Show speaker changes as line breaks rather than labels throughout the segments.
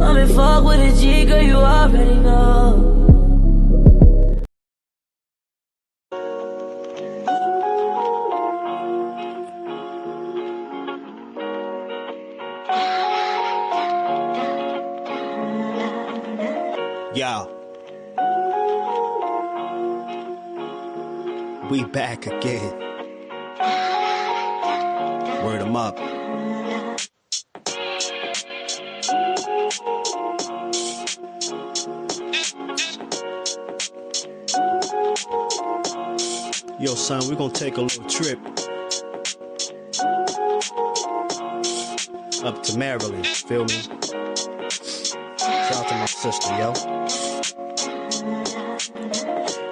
I'm in fuck with a G, girl, you already know.
Yo, we back again. Word 'em up. Yo, son, we gonna take a little trip up to Maryland, feel me? Shout out to my sister, yo.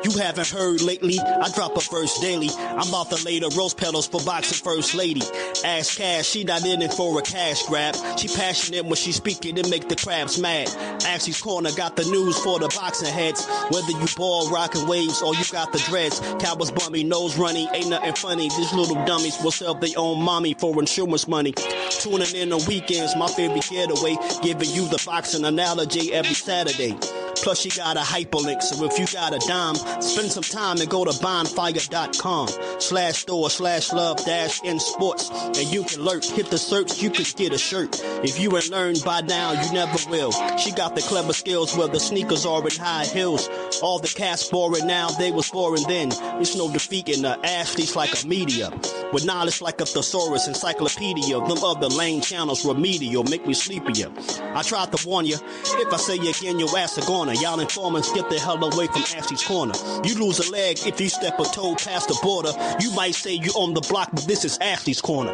You haven't heard lately, I drop a verse daily. I'm about to lay the rose petals for boxing first lady. Ask Cash, she not in it for a cash grab. She passionate when she speaking to make the crabs mad. Ashley's Corner got the news for the boxing heads. Whether you ball, rockin' waves, or you got the dreads. Cowboys bummy, nose running, ain't nothing funny. These little dummies will sell their own mommy for insurance money. Tuning in on weekends, my favorite getaway. Giving you the boxing analogy every Saturday. Plus she got a hyperlink, so if you got a dime, spend some time and go to bonfire.com/store/love-in-sports, and you can lurk, hit the search, you could get a shirt. If you ain't learned by now, you never will. She got the clever skills where the sneakers are in high heels. All the cats boring now, they was boring then. There's no defeating her. Ashley's like a meteor, with knowledge like a thesaurus encyclopedia. Them other lame channels remedial, make me sleepier. I tried to warn you, if I say again, your ass are gonna. Y'all informants, get the hell away from Ashley's Corner. You lose a leg if you step a toe past the border. You might say you on the block, but this is Ashley's Corner.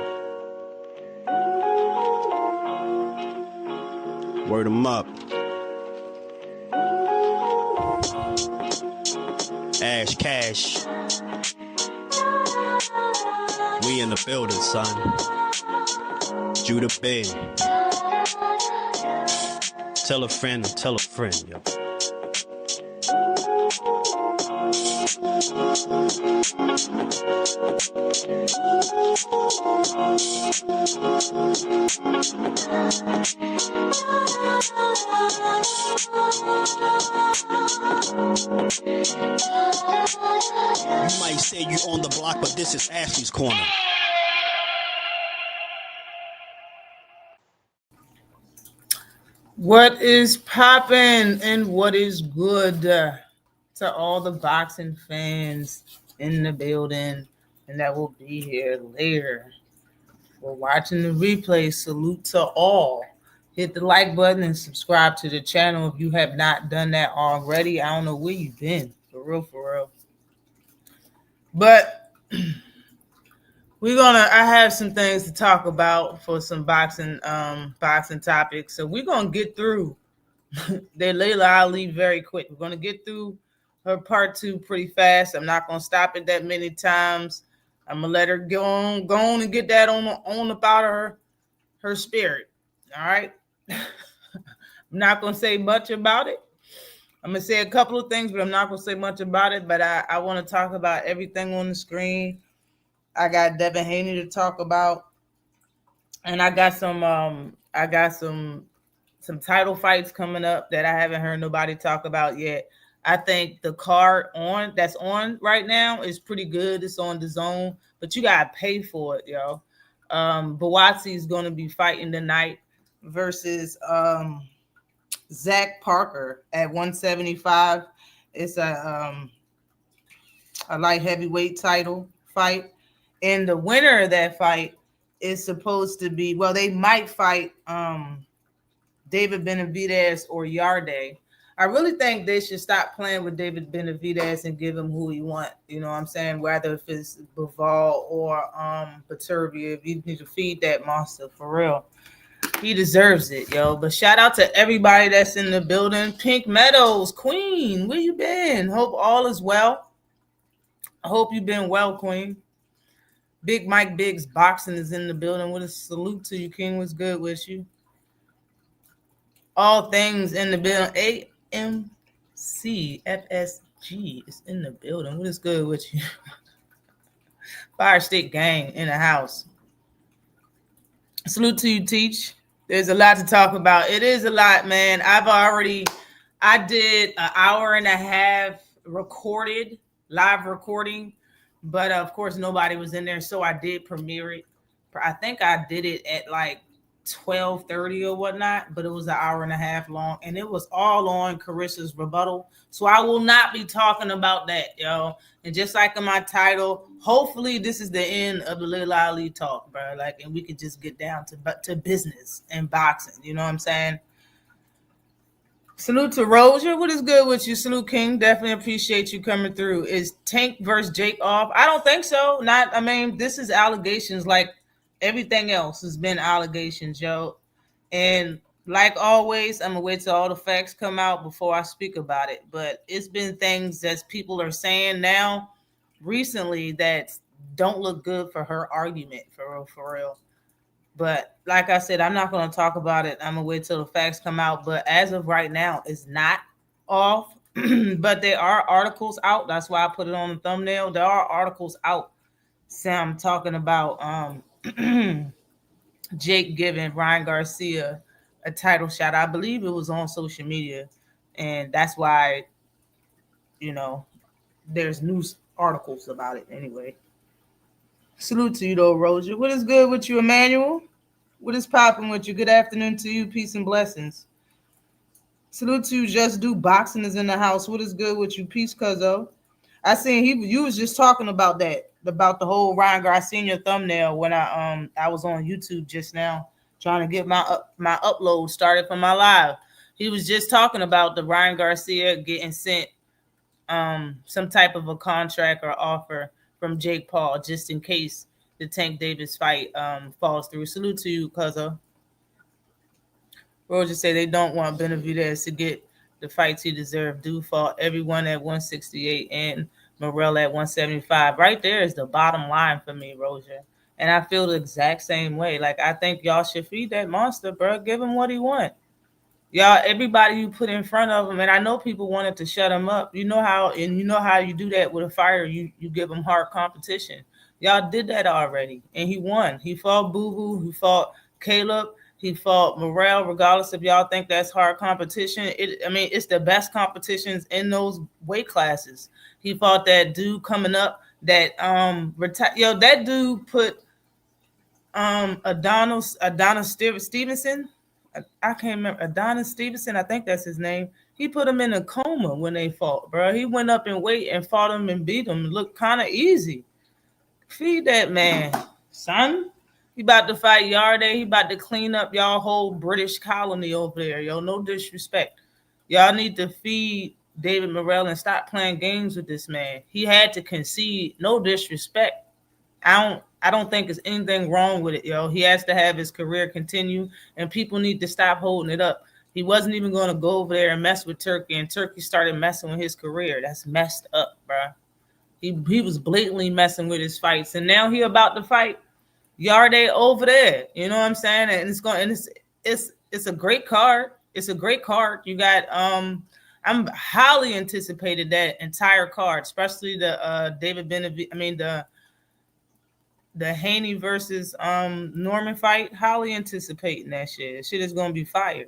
Word 'em up. Ash Cash. We in the building, son. Judah Ben. Tell a friend, yo. You might say you on the block, but this is Ashley's Corner.
What is poppin' and what is good to all the boxing fans in the building and that will be here later. For watching the replay, salute to all. Hit the like button and subscribe to the channel if you have not done that already. I don't know where you've been, for real. But I have some things to talk about for some boxing topics. So we're gonna get through the Lalia Ali very quick. We're gonna get through her part 2 pretty fast. I'm not gonna stop it that many times. I'm gonna let her go on and get that on about her spirit. All right. I'm not gonna say much about it. I'm gonna say a couple of things, but I'm not gonna say much about it. But I want to talk about everything on the screen. I got Devin Haney to talk about, and I got some title fights coming up that I haven't heard nobody talk about yet. I think the card that's on right now is pretty good. It's on the zone, but you gotta pay for it, yo. Buatsi is gonna be fighting tonight versus Zach Parker at 175. It's a light heavyweight title fight. And the winner of that fight is supposed to be, well, they might fight David Benavidez or Yarde. I really think they should stop playing with David Benavidez and give him who he want. You know what I'm saying? Whether if it's Bivol or Beterbiev, you need to feed that monster for real. He deserves it, yo. But shout out to everybody that's in the building. Pink Meadows, Queen, where you been? Hope all is well. I hope you've been well, Queen. Big Mike Biggs Boxing is in the building. With a salute to you, King. What's good with you? All things in the building. AMC FSG is in the building. What is good with you? Fire Stick Gang in the house. Salute to you, Teach. There's a lot to talk about. It is a lot, man. I did an hour and a half live recording, but of course nobody was in there, so I did premiere it. I think I did it at like 12:30 or whatnot, but it was an hour and a half long, and it was all on Carissa's rebuttal. So I will not be talking about that, yo. And just like in my title, hopefully this is the end of the Little Ali talk, bro. Like, and we could just get down to business and boxing. You know what I'm saying? Salute to Rozier. What is good with you? Salute King. Definitely appreciate you coming through. Is Tank versus Jake off? I don't think so. I mean, this is allegations like everything else has been allegations, yo. And like always, I'm gonna wait till all the facts come out before I speak about it. But it's been things that people are saying now recently that don't look good for her argument, for real, for real. But like I said, I'm not going to talk about it. I'm going to wait till the facts come out. But as of right now, it's not off. But there are articles out. That's why I put it on the thumbnail. There are articles out. Sam talking about Jake giving Ryan Garcia a title shot. I believe it was on social media. And that's why, you know, there's news articles about it anyway. Salute to you, though, Rozier. What is good with you, Emmanuel? What is popping with you? Good afternoon to you. Peace and blessings. Salute to you. Just Do Boxing is in the house. What is good with you? Peace, cuzzo. I seen you was just talking about that, about the whole Ryan Garcia thumbnail when I was on YouTube just now trying to get my upload started for my live. He was just talking about the Ryan Garcia getting sent some type of a contract or offer from Jake Paul just in case the Tank Davis fight falls through. Salute to you, cuzzo. Roger say they don't want Benavidez to get the fights he deserved. Do fought everyone at 168 and Morrell at 175. Right there is the bottom line for me, Roger. And I feel the exact same way. Like, I think y'all should feed that monster, bro. Give him what he wants. Y'all, everybody you put in front of him, and I know people wanted to shut him up. You know how you do that with a fighter. You give him hard competition. Y'all did that already, and he won. He fought Boo Boo. He fought Caleb. He fought Morrell. Regardless if y'all think that's hard competition, it's the best competitions in those weight classes. He fought that dude coming up that that dude put Adonis Stevenson. I can't remember. Adonis Stevenson, I think that's his name. He put him in a coma when they fought, bro. He went up in weight and fought him and beat him. It looked kind of easy. Feed that man, son. He about to fight Yarde. He about to clean up y'all whole British colony over there, yo. No disrespect. Y'all need to feed David Morrell and stop playing games with this man. He had to concede. No disrespect. I don't think there's anything wrong with it, yo. He has to have his career continue, and people need to stop holding it up. He wasn't even going to go over there and mess with Turkey, and Turkey started messing with his career. That's messed up, bro. He was blatantly messing with his fights, and now he about to fight Yarde over there. You know what I'm saying? And it's a great card. It's a great card. You got I'm highly anticipated that entire card, especially the David Benavidez. The Haney versus Norman fight. Highly anticipating that shit. Shit is gonna be fire.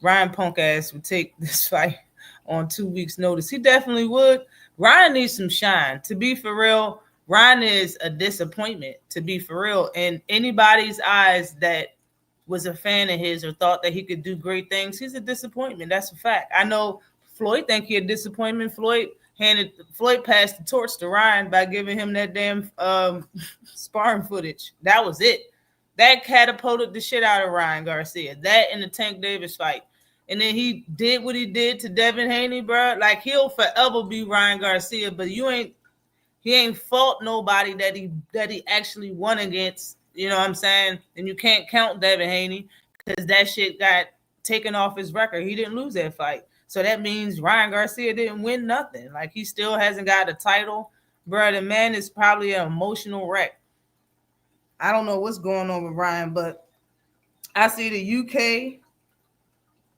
Ryan punk ass would take this fight on 2 weeks' notice. He definitely would. Ryan needs some shine. To be for real, Ryan is a disappointment, to be for real. In anybody's eyes that was a fan of his or thought that he could do great things, he's a disappointment. That's a fact. I know Floyd think he a disappointment. Floyd passed the torch to Ryan by giving him that damn sparring footage. That was it. That catapulted the shit out of Ryan Garcia. That and the Tank Davis fight. And then he did what he did to Devin Haney, bro. Like, he'll forever be Ryan Garcia, but he ain't fought nobody that he actually won against. You know what I'm saying? And you can't count Devin Haney because that shit got taken off his record. He didn't lose that fight. So that means Ryan Garcia didn't win nothing. Like, he still hasn't got a title. Bro, the man is probably an emotional wreck. I don't know what's going on with Ryan, but I see the UK,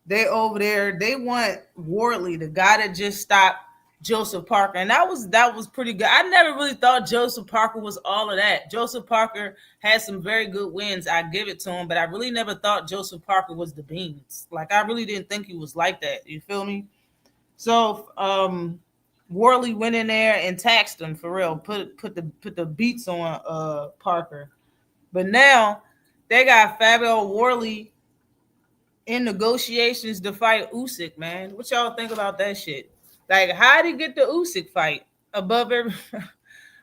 they over there, they want Wardley, the guy that just stopped Joseph Parker, and that was pretty good. I never really thought Joseph Parker was all of that. Joseph Parker had some very good wins. I give it to him, but I really never thought Joseph Parker was the beans. Like I really didn't think he was like that. You feel me? So Worley went in there and taxed him for real. Put the beats on Parker. But now they got Fabio Worley in negotiations to fight Usyk, man. What y'all think about that shit? Like, how did he get the Usyk fight above every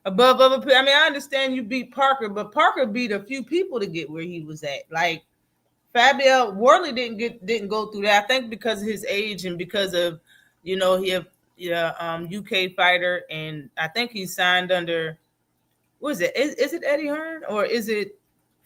above other people? I mean, I understand you beat Parker, but Parker beat a few people to get where he was at. Like Fabio Worley didn't go through that. I think because of his age and because of UK fighter, and I think he signed under what is it? Is it Eddie Hearn or is it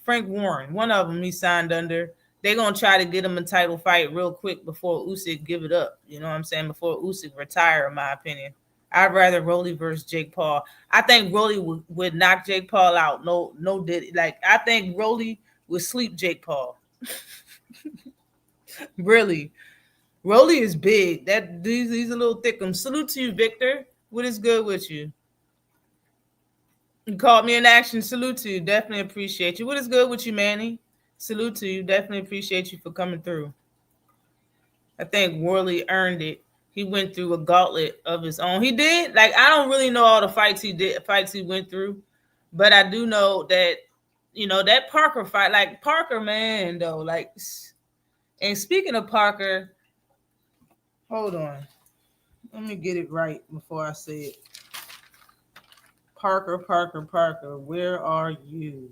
Frank Warren? One of them he signed under. They're gonna try to get him a title fight real quick before Usyk give it up. You know what I'm saying? Before Usyk retire, in my opinion. I'd rather Rolly versus Jake Paul. I think Rolly would knock Jake Paul out. No, did it. Like I think Rolly would sleep Jake Paul. Really, Rolly is big. That he's a little thick. Salute to you, Victor. What is good with you? You caught me in action. Salute to you. Definitely appreciate you. What is good with you, Manny? Salute to you. Definitely appreciate you for coming through. I think Worley earned it. He went through a gauntlet of his own. He did. Like I don't really know all the fights he went through, but I do know that that Parker fight. Like Parker, man, though. Like, and speaking of Parker, hold on. Let me get it right before I say it. Parker, where are you?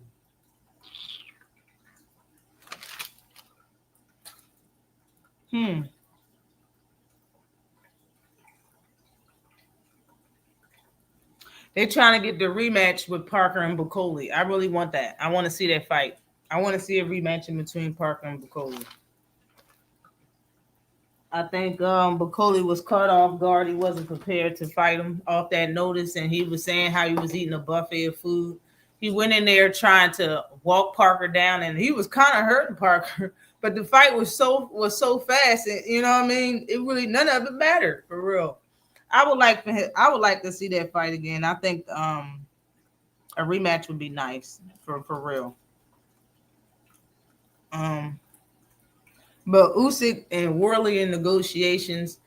They're trying to get the rematch with Parker and Bacoli. I really want that. I want to see that fight. I want to see a rematch in between Parker and Bacoli. I think Bacoli was caught off guard. He wasn't prepared to fight him off that notice, and he was saying how he was eating a buffet of food. He went in there trying to walk Parker down, and he was kind of hurting Parker. But the fight was so fast, and you know what I mean. It really none of it mattered for real. I would like to see that fight again. I think a rematch would be nice for real. But Usyk and Worley in negotiations.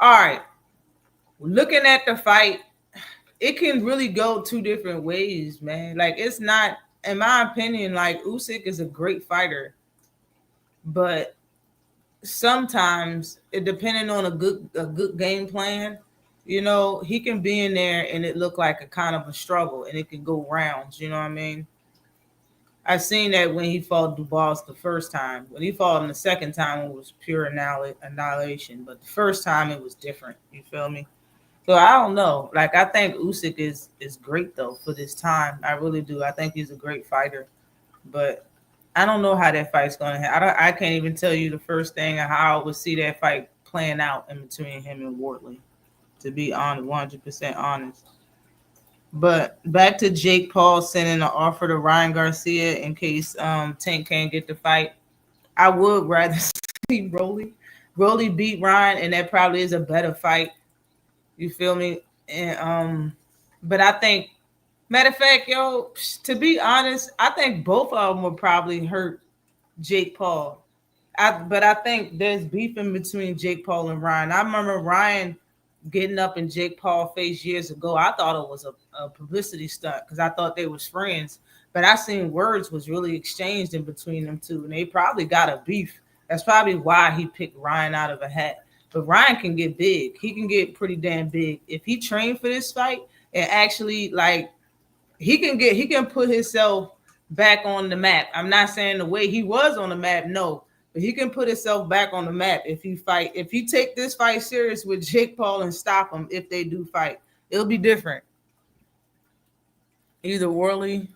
All right, looking at the fight, it can really go two different ways, man. Like it's not, in my opinion, like Usyk is a great fighter, but sometimes it depending on a good game plan, he can be in there and it look like a kind of a struggle and it can go rounds. You know what I mean? I've seen that when he fought Dubois the first time. When he fought him the second time, it was pure annihilation. But the first time, it was different. You feel me? So I don't know. Like I think Usyk is great though for this time. I really do. I think he's a great fighter, but I don't know how that fight's going to happen. I can't even tell you the first thing of how I would see that fight playing out in between him and Worley. To be honest, 100% honest. But back to Jake Paul sending an offer to Ryan Garcia in case Tank can't get the fight. I would rather see Rolly beat Ryan, and that probably is a better fight. You feel me? And but I think, matter of fact, to be honest, I think both of them would probably hurt Jake Paul. But I think there's beef in between Jake Paul and Ryan. I remember Ryan getting up in Jake Paul face years ago. I thought it was a publicity stunt because I thought they was friends. But I seen words was really exchanged in between them two, and they probably got a beef. That's probably why he picked Ryan out of a hat. But Ryan can get big. He can get pretty damn big. If he trained for this fight and actually he can put himself back on the map. I'm not saying the way he was on the map, no. But he can put himself back on the map if he take this fight serious with Jake Paul and stop him if they do fight. It'll be different. Either Worley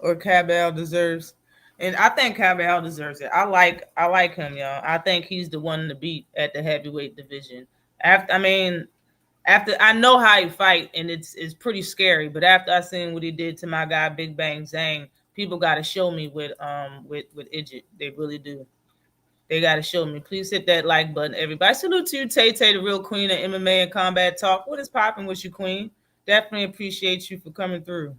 or Cabell deserves, and I think Cabell deserves it. I like him, y'all. I think he's the one to beat at the heavyweight division. After I know how he fight, and it's pretty scary. But after I seen what he did to my guy Big Bang Zhang, people got to show me with Idjit. They really do. They got to show me. Please hit that like button, everybody. Salute to you, Tay Tay, the real queen of MMA and combat talk. What is popping with you, queen? Definitely appreciate you for coming through.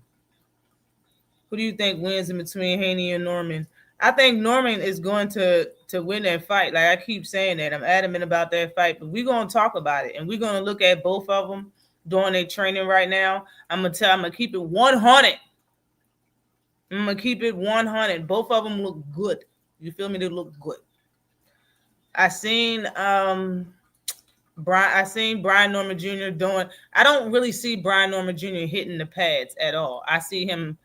Who do you think wins in between Haney and Norman? I think Norman is going to win that fight. Like I keep saying that. I'm adamant about that fight, but we're going to talk about it, and we're going to look at both of them doing their training right now. I'm going to keep it 100. I'm going to keep it 100. Both of them look good. You feel me? They look good. I seen Brian Norman Jr. doing. I don't really see Brian Norman Jr. hitting the pads at all. I see him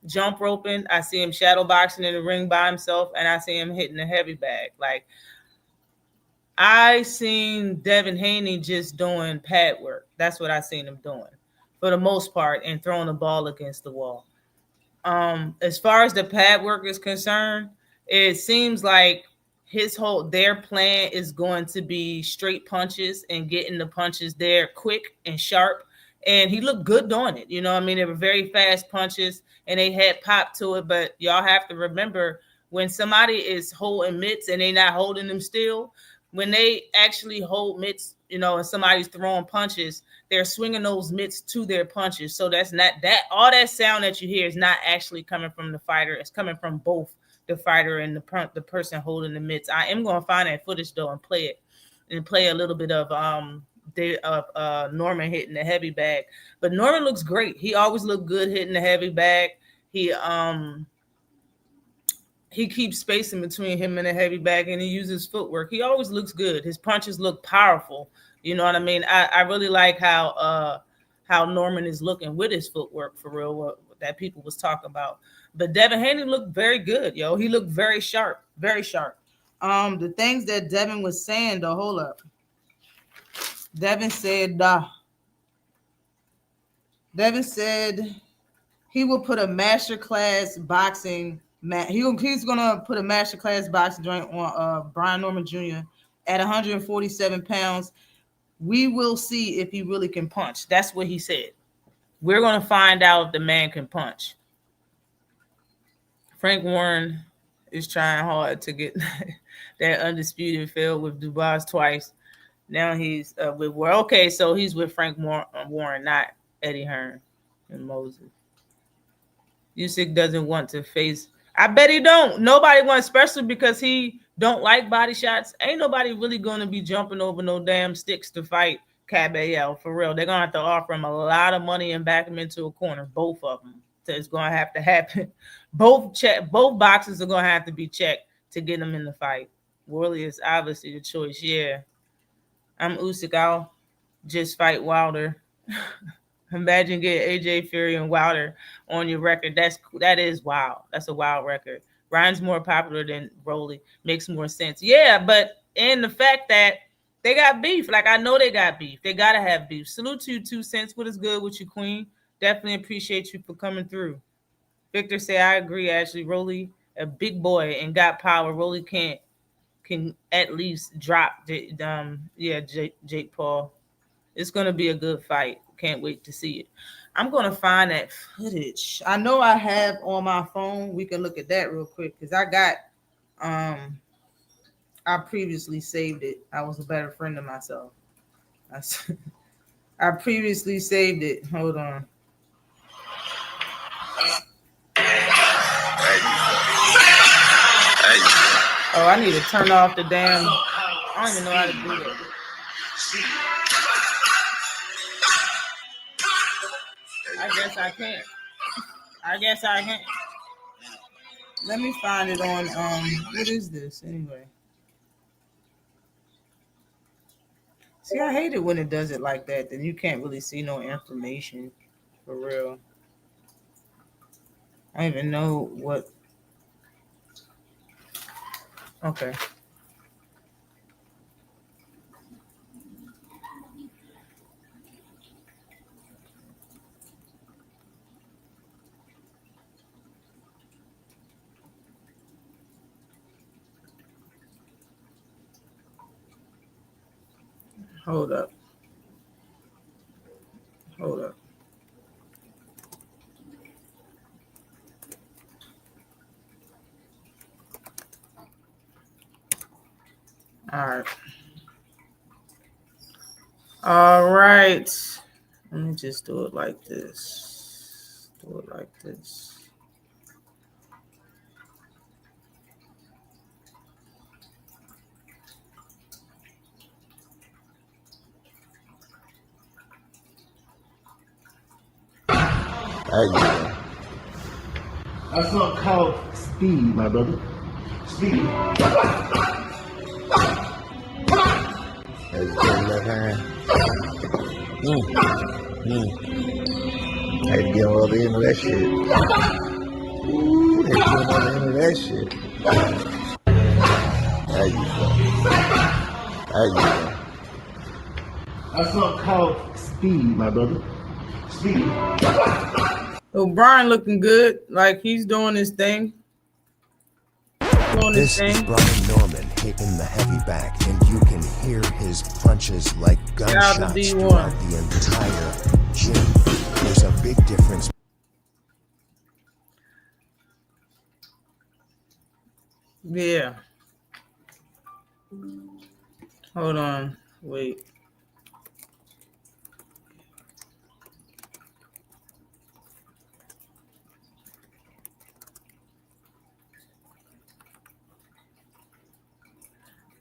jump roping. I see him shadow boxing in the ring by himself, and I see him hitting the heavy bag. Like I seen Devin Haney just doing pad work. That's what I seen him doing for the most part, and throwing the ball against the wall. As far as the pad work is concerned, it seems like their plan is going to be straight punches and getting the punches there quick and sharp. And he looked good doing it. You know what I mean? They were very fast punches and they had pop to it. But y'all have to remember, when somebody is holding mitts and they not holding them still, when they actually hold mitts, you know, and somebody's throwing punches, they're swinging those mitts to their punches. So that's not that. All that sound that you hear is not actually coming from the fighter. It's coming from both the fighter and the person holding the mitts. I am going to find that footage though and play it, and play a little bit of Norman hitting the heavy bag. But Norman looks great. He always looked good hitting the heavy bag. He keeps spacing between him and the heavy bag, and he uses footwork. He always looks good. His punches look powerful. You know what I mean? I really like how Norman is looking with his footwork, for real, what that people was talking about. But Devin Haney looked very good, yo. He looked very sharp, very sharp. The things that Devin was saying, though, hold up. Devin said he will put a masterclass boxing he's gonna put a masterclass boxing joint on Brian Norman Jr. at 147 pounds. We will see if he really can punch. That's what he said. We're gonna find out if the man can punch. Frank Warren is trying hard to get that undisputed field with Dubois twice. Now he's with Warren. Okay, so he's with Frank Warren, not Eddie Hearn and Moses. Usyk doesn't want to face. I bet he don't. Nobody wants, especially because he don't like body shots. Ain't nobody really going to be jumping over no damn sticks to fight Caballero, for real. They're going to have to offer him a lot of money and back him into a corner, both of them. So it's going to have to happen. Both boxes are going to have to be checked to get him in the fight. Worley is obviously the choice. Yeah. I'm Usyk. I'll just fight Wilder. Imagine getting AJ Fury and Wilder on your record. That is wild. That's a wild record. Ryan's more popular than Rolly. Makes more sense. Yeah, but in the fact that they got beef. Like, I know they got beef. They got to have beef. Salute to you, 2 cents. What is good with you, queen? Definitely appreciate you for coming through. Victor say, I agree, Ashley. Rolly, a big boy and got power. Rolly can at least drop Jake Paul. It's going to be a good fight. Can't wait to see it. I'm going to find that footage. I know I have on my phone. We can look at that real quick because I previously saved it. I was a better friend of myself. I previously saved it. Hold on. Oh, I need to turn off the damn. I don't even know how to do that. I guess I can't. Let me find it on what is this anyway? See, I hate it when it does it like that. Then you can't really see no information for real. I don't even know what. Okay. Hold up. All right. All right. Let me just do it like this. Do it like this.
There you go. That's not called speed, my brother. Speed. That's good left hand. Had to get on the end of that shit. Ooh, had to get on the end of that shit. There you go. There you go. That's not called speed, my brother. Speed.
So Brian looking good, like he's doing his thing.
This is Brian Norman hitting the heavy back, and you can hear his punches like gunshots throughout the entire gym. There's a big difference.
Yeah. Hold on. Wait.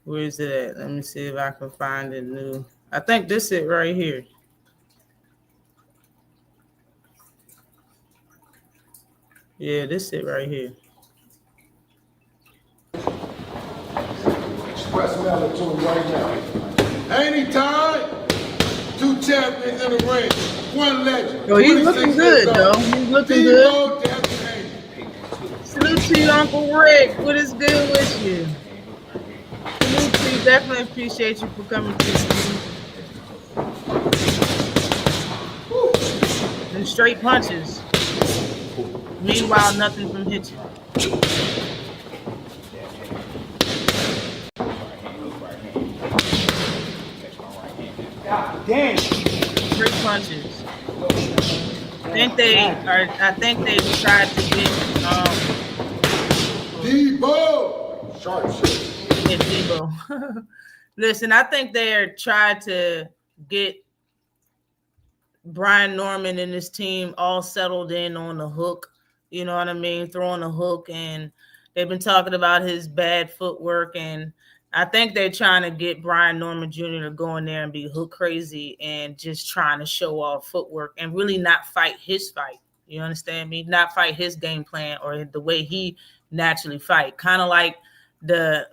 Where is it at? Let me see if I can find it new. I think this is it right here. Yeah, this is it right here.
Express mail to him right now. Anytime, 2 champions in the ring, 1 legend.
Yo, he's looking good, though. He's looking good. Salute to you, Uncle Rick. What is good with you? Salute to you. Definitely appreciate you for coming to the and straight punches. Meanwhile, nothing from hit you.
Damn.
Straight punches. I think they tried to get
Debo. Sharp shit.
Yeah, Debo. Listen, I think they're trying to get Brian Norman and his team all settled in on the hook. You know what I mean? Throwing a hook, and they've been talking about his bad footwork, and I think they're trying to get Brian Norman Jr. to go in there and be hook crazy and just trying to show off footwork and really not fight his fight. You understand me? Not fight his game plan or the way he naturally fight. Kind of like the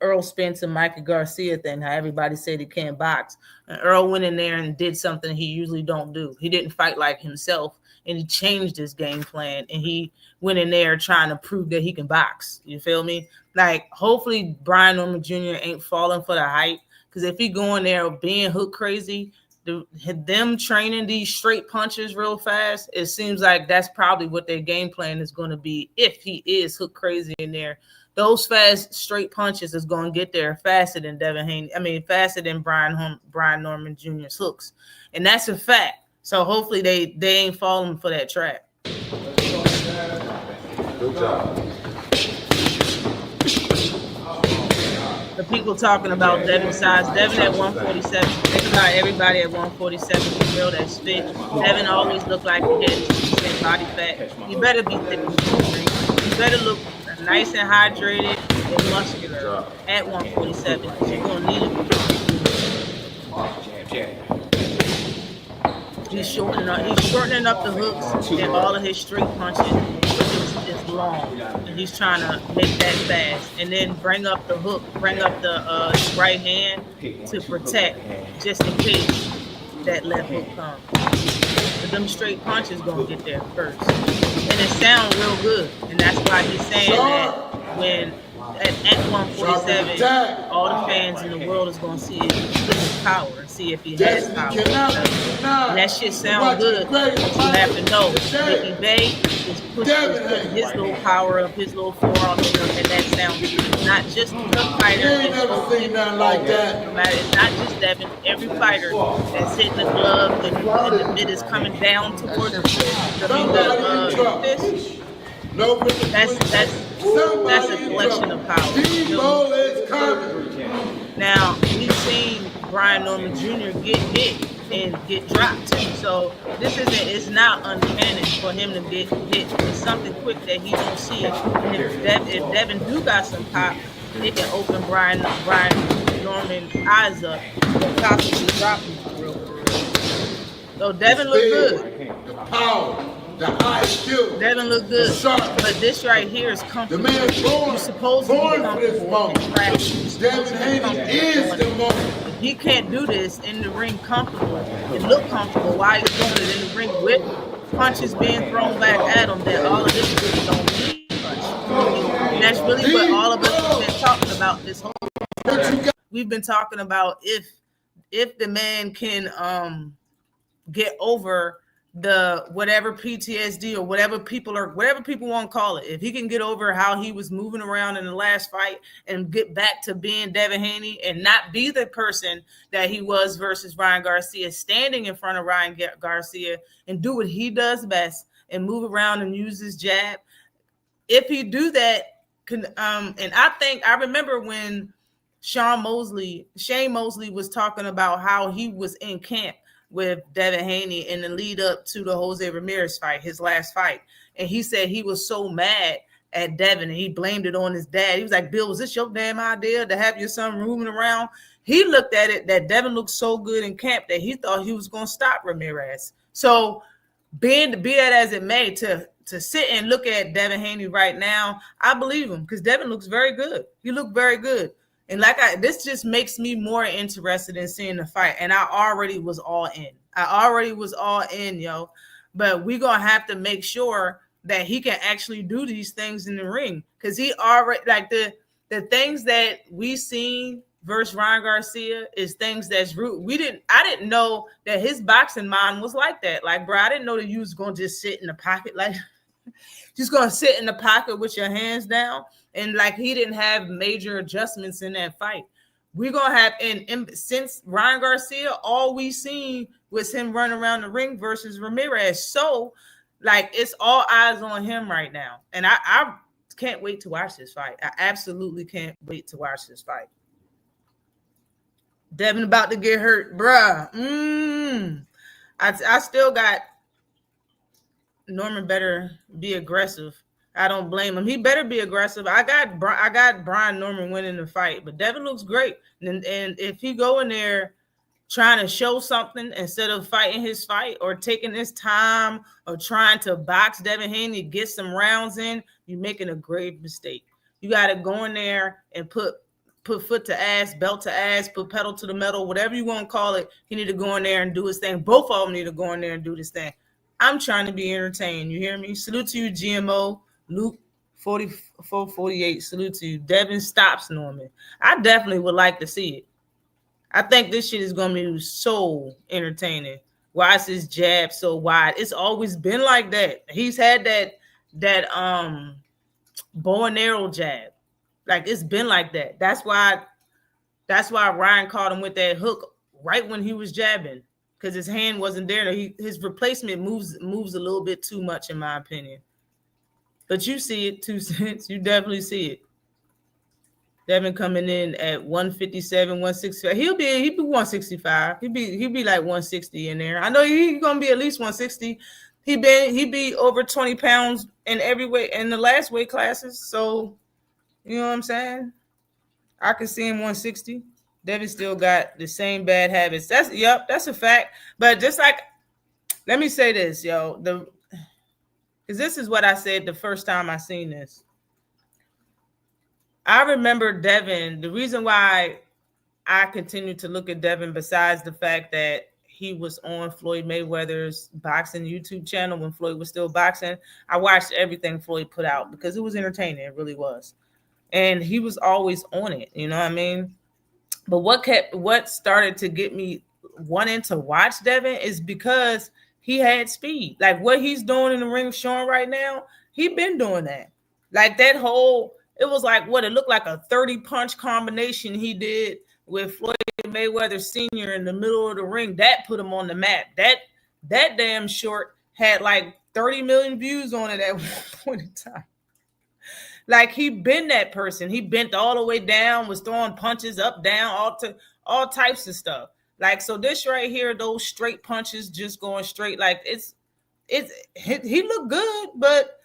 Earl Spence and Mikey Garcia thing, how everybody said he can't box. And Earl went in there and did something he usually don't do. He didn't fight like himself, and he changed his game plan, and he went in there trying to prove that he can box. You feel me? Like, hopefully Brian Norman Jr. ain't falling for the hype, because if he go in there being hook crazy, them training these straight punches real fast, it seems like that's probably what their game plan is going to be if he is hook crazy in there. Those fast straight punches is going to get there faster than faster than Brian Norman Jr.'s hooks. And that's a fact. So hopefully they ain't falling for that trap.
Good job.
The people talking about Devin size. Devin at 147. Think about everybody at 147. The girl that's fit. Devin always looked like he had 2% body fat. You better be thick. You better look nice and hydrated and muscular at 147. You're gonna need it. He's shortening up the hooks, and all of his straight punches is long, and he's trying to make that fast, and then bring up the hook, bring up the right hand to protect, just in case that left hook comes. But them straight punches gonna get there first, and it sounds real good, and that's why he's saying that when at 147, all the fans in the world is gonna see his power and see if he has power. And that shit sounds good, but you have to know Mickey Bay is putting his little power up, his little forearm, and that sounds good. Not just the fighter. It's not just Devin. Every fighter that's hitting the glove and the bit is coming down towards the fist. That's a collection of power. Now we've seen Brian Norman Jr. get hit and get dropped too. So it's not uncanny for him to get hit with something quick that he don't see it. And if Devin do got some pop, it can open Brian Norman's eyes up and possibly drop him for real. So Devin looked good.
The power, the high skill.
Devin looked good. But this right here is comfortable.
The man
You're supposed to be comfortable in practice.
Devin Haney is the moment.
If he can't do this in the ring comfortable and look comfortable while he's doing it in the ring with punches being thrown back at him, then all of this really don't mean much. And that's really what all of us have been talking about this whole time. We've been talking about if the man can get over the whatever PTSD or whatever people want to call it. If he can get over how he was moving around in the last fight and get back to being Devin Haney and not be the person that he was versus Ryan Garcia, standing in front of Ryan Garcia and do what he does best and move around and use his jab. If he do that, and I remember when Shane Mosley was talking about how he was in camp with Devin Haney in the lead up to the Jose Ramirez fight, his last fight. And he said he was so mad at Devin and he blamed it on his dad. He was like, Bill, was this your damn idea to have your son roaming around? He looked at it that Devin looked so good in camp that he thought he was going to stop Ramirez. So be that as it may, to sit and look at Devin Haney right now, I believe him because Devin looks very good. He looked very good. And this just makes me more interested in seeing the fight. And I already was all in, yo. But we're going to have to make sure that he can actually do these things in the ring. Because he already, like the things that we seen versus Ryan Garcia is things that's rude. I didn't know that his boxing mind was like that. Like, bro, I didn't know that you was going to just sit in the pocket like just going to sit in the pocket with your hands down. And like he didn't have major adjustments in that fight. We're going to have, and since Ryan Garcia, all we seen was him run around the ring versus Ramirez. So like it's all eyes on him right now. And I can't wait to watch this fight. I absolutely can't wait to watch this fight. Devin about to get hurt, bruh. I still got Norman better be aggressive. I don't blame him. He better be aggressive. I got Brian Norman winning the fight, but Devin looks great. And if he go in there trying to show something instead of fighting his fight or taking his time or trying to box Devin Haney, get some rounds in, you're making a grave mistake. You got to go in there and put foot to ass, belt to ass, put pedal to the metal, whatever you want to call it. He need to go in there and do his thing. Both of them need to go in there and do this thing. I'm trying to be entertained. You hear me? Salute to you, GMO. Luke 4448, salute to you. Devin stops Norman. I definitely would like to see it. I think this shit is going to be so entertaining. Why is his jab so wide? It's always been like that. He's had that bow and arrow jab. Like it's been like that. That's why Ryan caught him with that hook right when he was jabbing because his hand wasn't there. His replacement moves a little bit too much in my opinion. But you see it, 2 cents. You definitely see it. Devin coming in at 157, 165. He'll be 165. He'll be like 160 in there. I know he's gonna be at least 160. He be over 20 pounds in every way in the last weight classes. So you know what I'm saying? I can see him 160. Devin still got the same bad habits. That's a fact. But just like, let me say this, yo. Because this is what I said the first time I seen this. I remember Devin. The reason why I continue to look at Devin, besides the fact that he was on Floyd Mayweather's boxing YouTube channel when Floyd was still boxing, I watched everything Floyd put out because it was entertaining. It really was. And he was always on it. You know what I mean? But what started to get me wanting to watch Devin is because he had speed. Like what he's doing in the ring showing right now, he been doing that. Like that whole, it was like what it looked like a 30 punch combination he did with Floyd Mayweather Sr. in the middle of the ring. That put him on the map. That damn short had like 30 million views on it at one point in time. Like, he been that person. He bent all the way down, was throwing punches up, down, all types of stuff. Like, so this right here, those straight punches just going straight, like he looked good, but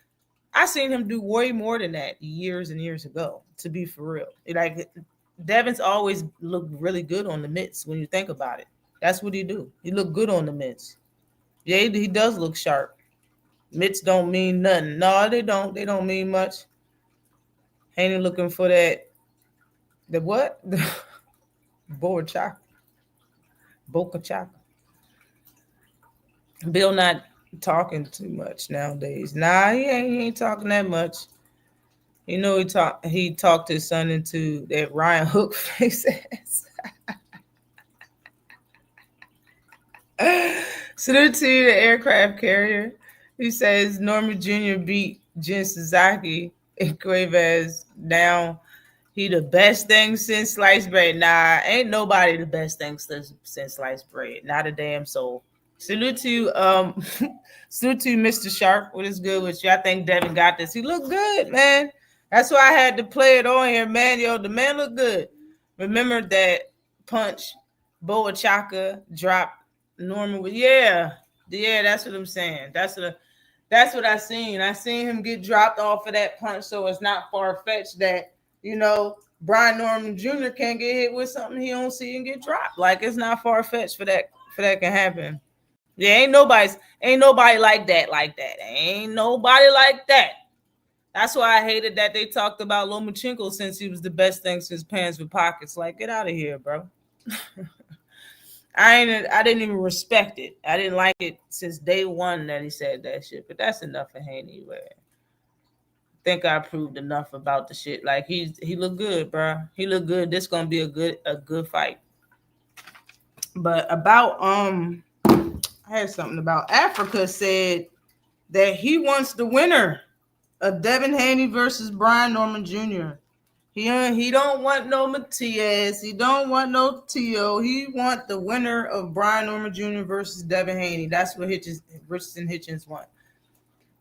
I seen him do way more than that years and years ago, to be for real. Like, Devin's always looked really good on the mitts when you think about it. That's what he do. He look good on the mitts. Yeah, he does look sharp. Mitts don't mean nothing. No, they don't. They don't mean much. Haney looking for that. The what? The Boca Chaka. Bill not talking too much nowadays. Nah, he ain't talking that much. You know, he talked his son into that Ryan Hook face ass. Salute to you, the aircraft carrier. He says Norman Jr. beat Jin Sasaki and Cuevas. Now he the best thing since sliced bread. Nah, ain't nobody the best thing since sliced bread. Not a damn soul. Salute to you, salute to you, Mr. Sharp. What is good with you? I think Devin got this. He looked good, man. That's why I had to play it on here, man. Yo, the man looked good. Remember that punch Boa Chaka dropped Norman with? Yeah, that's what I'm saying. That's what I seen. I seen him get dropped off of that punch, so it's not far-fetched that, you know, Brian Norman Jr. can't get hit with something he don't see and get dropped. Like, it's not far-fetched for that can happen. Yeah, ain't nobody like that. Ain't nobody like that. That's why I hated that they talked about Lomachenko since he was the best thing since pants with pockets. Like, get out of here, bro. I didn't even respect it. I didn't like it since day one that he said that shit. But that's enough for Haney. I think I proved enough about the shit. Like, he looked good, bro. He looked good. This gonna be a good fight. But about I had something about Africa said that he wants the winner of Devin Haney versus Brian Norman Jr. He don't want no Matias. He don't want no Tio. He want the winner of Brian Norman Jr. versus Devin Haney. That's what Richardson Hitchens want.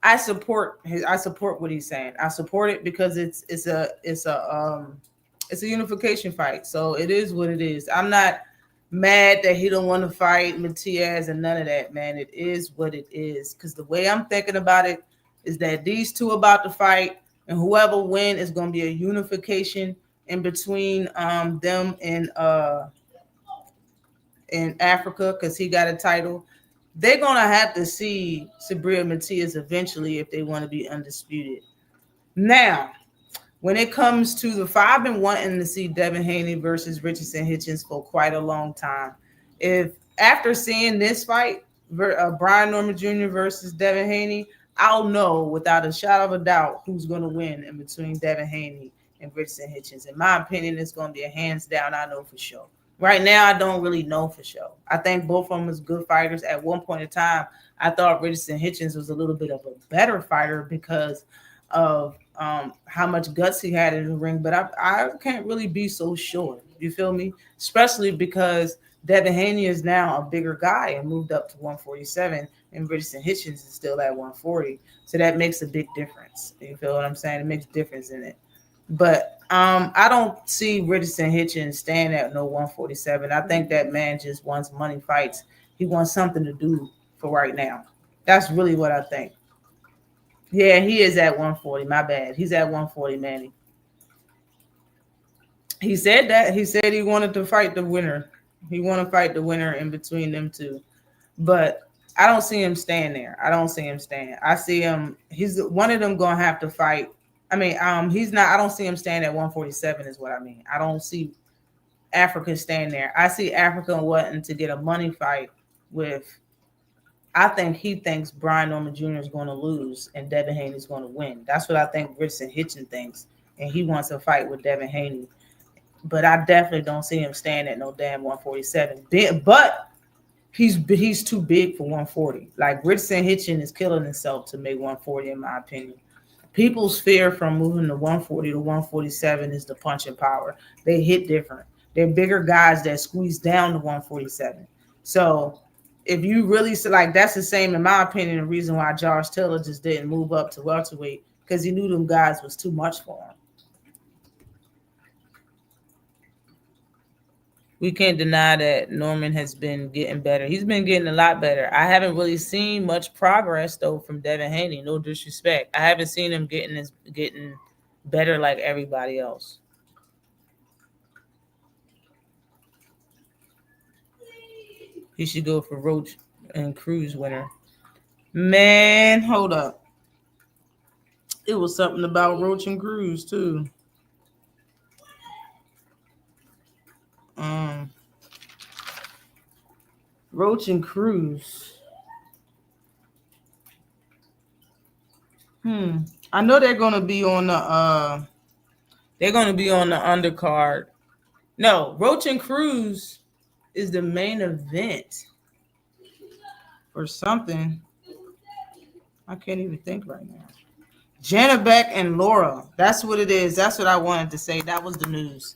I support what he's saying. I support it because it's a unification fight. So it is what it is. I'm not mad that he don't want to fight Matias and none of that, man. It is what it is. Because the way I'm thinking about it is that these two about to fight, and whoever win is going to be a unification in between them and in Africa, because he got a title. They're going to have to see Sabria Matias eventually if they want to be undisputed. Now, when it comes to the fight, I've been wanting to see Devin Haney versus Richardson Hitchens for quite a long time. If after seeing this fight, Brian Norman Jr. versus Devin Haney, I'll know without a shadow of a doubt who's going to win in between Devin Haney and Richardson Hitchens. In my opinion, it's going to be a hands down. I know for sure. Right now, I don't really know for sure. I think both of them is good fighters. At one point in time, I thought Richardson Hitchens was a little bit of a better fighter because of how much guts he had in the ring. But I can't really be so sure. You feel me? Especially because Devin Haney is now a bigger guy and moved up to 147, and Richardson Hitchens is still at 140. So that makes a big difference. You feel what I'm saying? It makes a difference in it. But I don't see Richardson Hitchens staying at no 147. I think that man just wants money fights. He wants something to do for right now. That's really what I think. Yeah, he is at 140. My bad. He's at 140, Manny. He said that. He said he wanted to fight the winner. He want to fight the winner in between them two. But I don't see him staying there. I don't see him staying. I see him. He's one of them going to have to fight. I mean, he's not. I don't see him staying at 147 is what I mean. I don't see Africa staying there. I see Africa wanting to get a money fight with. I think he thinks Brian Norman Jr. is going to lose and Devin Haney is going to win. That's what I think Richardson Hitchens thinks, and he wants a fight with Devin Haney. But I definitely don't see him staying at no damn 147. But he's too big for 140. Like, Richardson Hitchens is killing himself to make 140, in my opinion. People's fear from moving to 140 to 147 is the punching power. They hit different. They're bigger guys that squeeze down to 147. So if you really like, that's the same, in my opinion, the reason why Josh Taylor just didn't move up to welterweight, because he knew them guys was too much for him. We can't deny that Norman has been getting better. He's been getting a lot better. I haven't really seen much progress though from Devin Haney. No disrespect, I haven't seen him getting better like everybody else. He should go for Roach and Cruz winner. Man, hold up. It was something about Roach and Cruz too. Roach and Cruz. I know they're gonna be on the undercard. No, Roach and Cruz is the main event or something. I can't even think right now. Janibek and Laura. That's what it is. That's what I wanted to say. That was the news.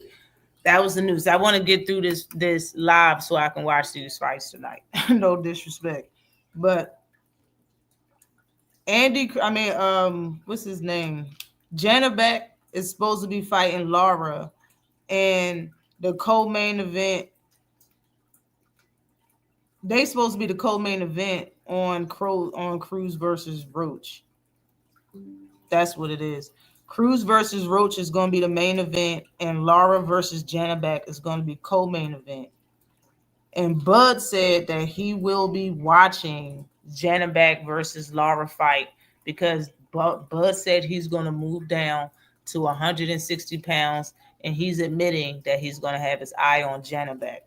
I want to get through this live so I can watch these fights tonight. No disrespect, but what's his name? Janibek is supposed to be fighting Laura, and the co-main event. They supposed to be the co-main event on Cruz versus Roach. That's what it is. Cruz versus Roach is going to be the main event, and Lara versus Janibek is going to be co-main event. And Bud said that he will be watching Janibek versus Lara fight because Bud said he's going to move down to 160 pounds, and he's admitting that he's going to have his eye on Janibek.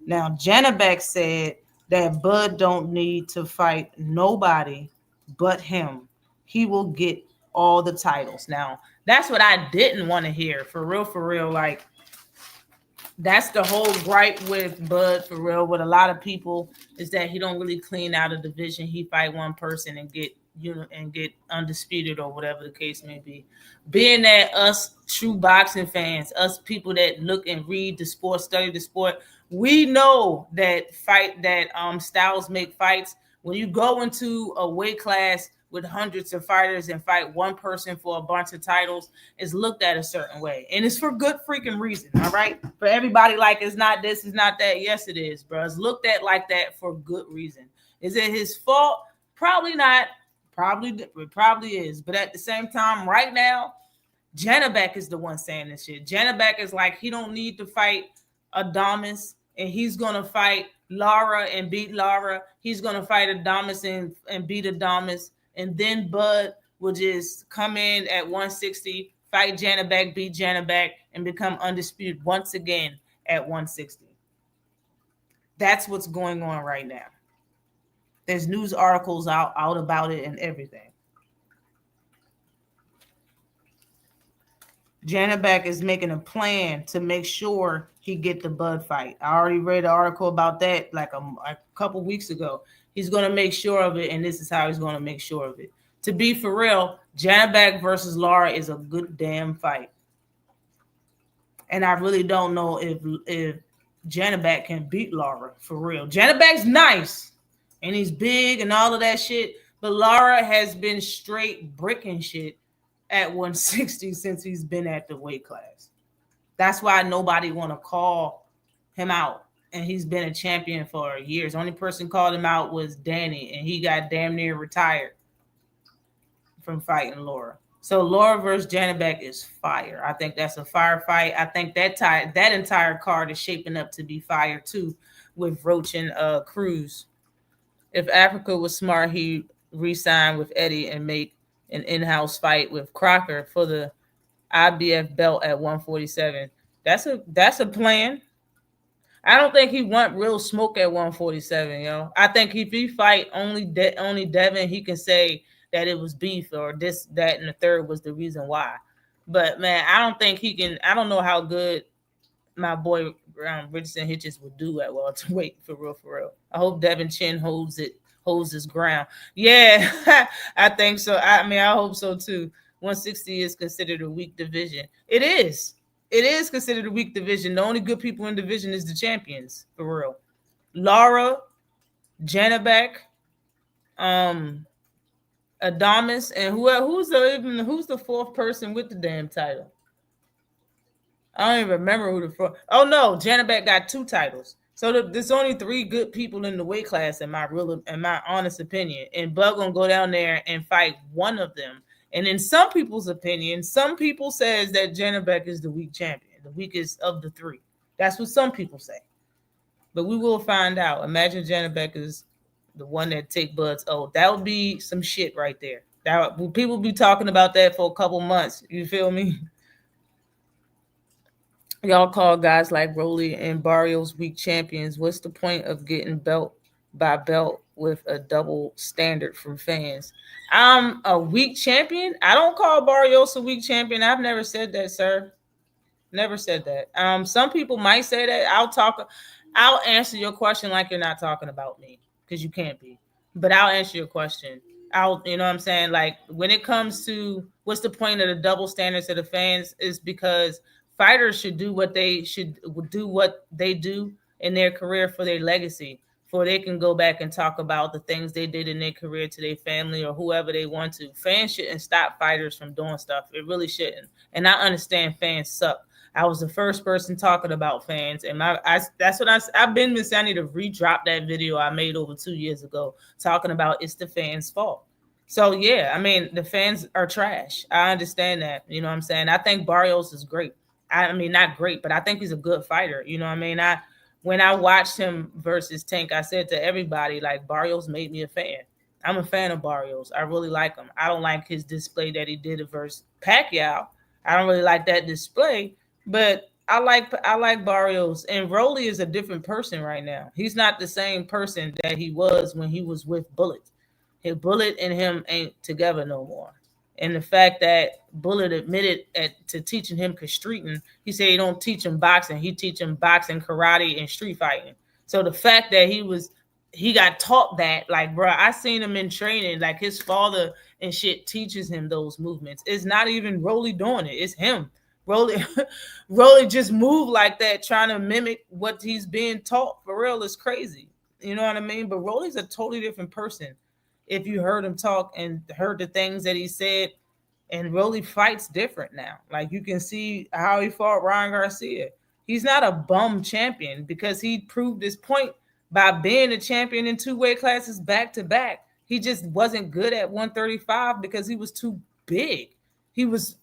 Now, Janibek said that Bud don't need to fight nobody but him. He will get all the titles. Now, that's what I didn't want to hear. For real. Like, that's the whole gripe with Bud, for real, with a lot of people, is that he don't really clean out a division. He fight one person and get undisputed or whatever the case may be. Being that us true boxing fans, us people that look and read the sport, study the sport, we know that styles make fights. When you go into a weight class with hundreds of fighters and fight one person for a bunch of titles, is looked at a certain way. And it's for good freaking reason, all right? For everybody like, it's not this, it's not that. Yes, it is, bro. It's looked at like that for good reason. Is it his fault? Probably not. It probably is. But at the same time, right now, Janibek is the one saying this shit. Janibek is like, he don't need to fight Adames, and he's going to fight Lara and beat Lara. He's going to fight Adames and beat Adames. And then Bud will just come in at 160, fight Janibek, beat Janibek, and become undisputed once again at 160. That's what's going on right now. There's news articles out about it and everything. Janibek is making a plan to make sure he get the Bud fight. I already read an article about that like a couple weeks ago. He's going to make sure of it, and this is how he's going to make sure of it. To be for real, Janibek versus Lara is a good damn fight. And I really don't know if Janibek can beat Lara for real. Janibek's nice, and he's big and all of that shit, but Lara has been straight bricking shit at 160 since he's been at the weight class. That's why nobody want to call him out. And he's been a champion for years. The only person called him out was Danny, and he got damn near retired from fighting Lara. So Lara versus Janibek is fire. I think that's a fire fight. I think that entire card is shaping up to be fire too, with Roach and Cruz. If Africa was smart, he'd re-sign with Eddie and make an in-house fight with Crocker for the IBF belt at 147. That's a plan. I don't think he want real smoke at 147, yo. I think if he fight only Devin, he can say that it was beef or this, that, and the third was the reason why. But man, I don't think he can. I don't know how good my boy Richardson Hitchens would do at welterweight for real. I hope Devin Chin holds his ground. Yeah, I think so. I hope so too. 160 is considered a weak division. It is. It is considered a weak division. The only good people in division is the champions, for real. Lara, Janibek, Adamas, and who's the fourth person with the damn title? I don't even remember who the fourth. Oh no, Janibek got 2 titles. So there's only 3 good people in the weight class, in my honest opinion. And Bug gonna go down there and fight one of them. And in some people's opinion, some people says that Janibek is the weak champion, the weakest of the 3. That's what some people say. But we will find out. Imagine Janibek is the one that take Bud's oath. That would be some shit right there. People be talking about that for a couple months. You feel me? Y'all call guys like Rolly and Barrios weak champions. What's the point of getting belt by belt with a double standard from fans? I'm a weak champion. I don't call Barrios a weak champion. I've never said that, sir. Never said that. Some people might say that. I'll answer your question like you're not talking about me, because you can't be. But I'll answer your question. You know what I'm saying? Like, when it comes to what's the point of the double standards to the fans, is because fighters should do what they do in their career for their legacy, for they can go back and talk about the things they did in their career to their family or whoever they want to. Fans shouldn't stop fighters from doing stuff. It really shouldn't. And I understand fans suck. I was the first person talking about fans, and I've been missing. I need to re-drop that video I made over 2 years ago talking about it's the fans' fault. So yeah, I mean, the fans are trash. I understand that. You know what I'm saying? I think Barrios is great. I mean, not great, but I think he's a good fighter. You know what I mean? When I watched him versus Tank, I said to everybody, like, Barrios made me a fan. I'm a fan of Barrios. I really like him. I don't like his display that he did versus Pacquiao. I don't really like that display. But I like Barrios, and Rolly is a different person right now. He's not the same person that he was when he was with Bullet. His Bullet and him ain't together no more. And the fact that Bullet admitted to teaching him Kastreeting, he said he don't teach him boxing. He teach him boxing, karate, and street fighting. So the fact that he got taught that, like, bro, I seen him in training, like his father and shit teaches him those movements. It's not even Rolly doing it. It's him. Rolly just move like that, trying to mimic what he's being taught. For real, it's crazy. You know what I mean? But Rolly's a totally different person. If you heard him talk and heard the things that he said, and Rolly fights different now. Like, you can see how he fought Ryan Garcia. He's not a bum champion, because he proved his point by being a champion in 2 weight classes back to back. He just wasn't good at 135 because he was too big. He was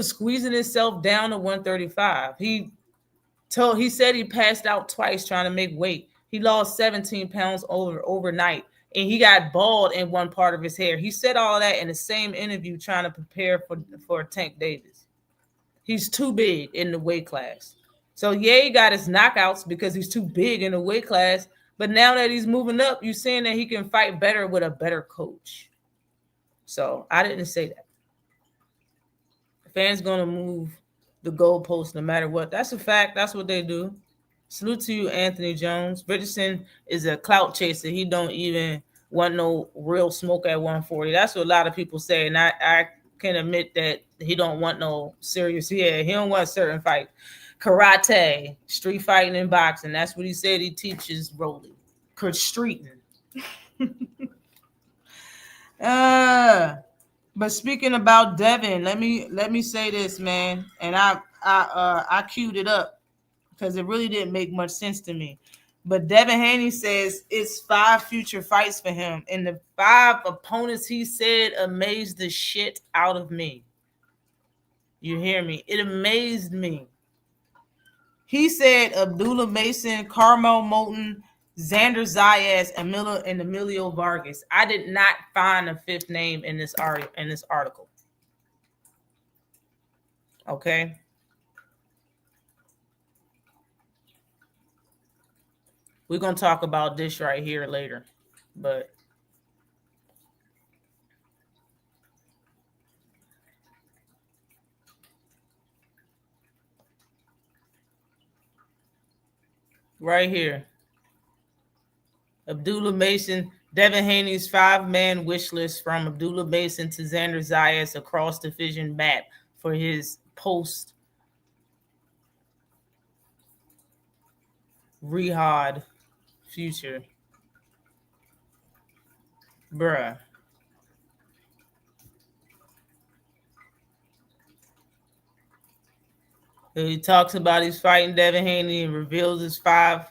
squeezing himself down to 135. He said he passed out twice trying to make weight. He lost 17 pounds overnight, and he got bald in one part of his hair. He said all of that in the same interview trying to prepare for Tank Davis. He's too big in the weight class. So yeah, he got his knockouts because he's too big in the weight class. But now that he's moving up, you're seeing that he can fight better with a better coach. So I didn't say that. Fans gonna move the goalpost no matter what. That's a fact. That's what they do. Salute to you, Anthony Jones. Richardson is a clout chaser. He don't even want no real smoke at 140. That's what a lot of people say, and I can admit that he don't want no serious. Yeah, he don't want certain fight, karate, street fighting, and boxing. That's what he said he teaches Rolly. Streeting. But speaking about Devin, let me say this, man, and I queued it up because it really didn't make much sense to me. But Devin Haney says it's 5 future fights for him, and the 5 opponents he said amazed the shit out of me. You hear me? It amazed me. He said Abdullah Mason, Carmel Moulton, Xander Zayas, and Emilio Vargas. I did not find a 5th name in this article. Okay. We're going to talk about this right here later. But right here. Abdullah Mason, Devin Haney's 5-man wish list from Abdullah Mason to Xander Zayas across division map for his post Rehad future. Bruh. He talks about he's fighting Devin Haney and reveals his five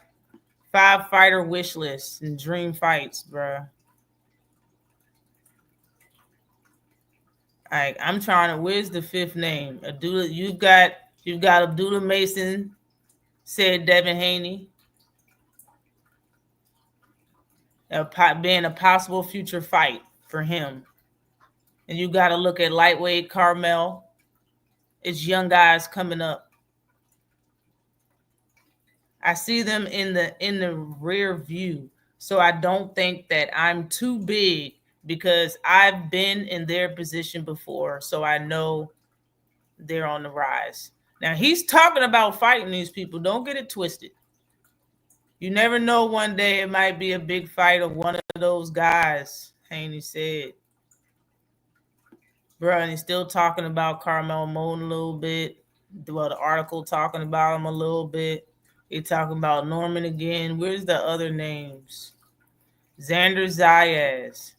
fighter wish list and dream fights, bruh. Like, I'm trying to. Where's the fifth name? Abdullah, you've got Abdullah Mason, said Devin Haney, being a possible future fight for him. And you got to look at lightweight Carmel. It's young guys coming up. I see them in the rear view, so I don't think that I'm too big because I've been in their position before, so I know they're on the rise. Now, he's talking about fighting these people. Don't get it twisted. You never know, one day it might be a big fight of one of those guys, Haney said. Bro, and he's still talking about Carmel Moan a little bit. Well, the article talking about him a little bit. He's talking about Norman again. Where's the other names? Xander Zayas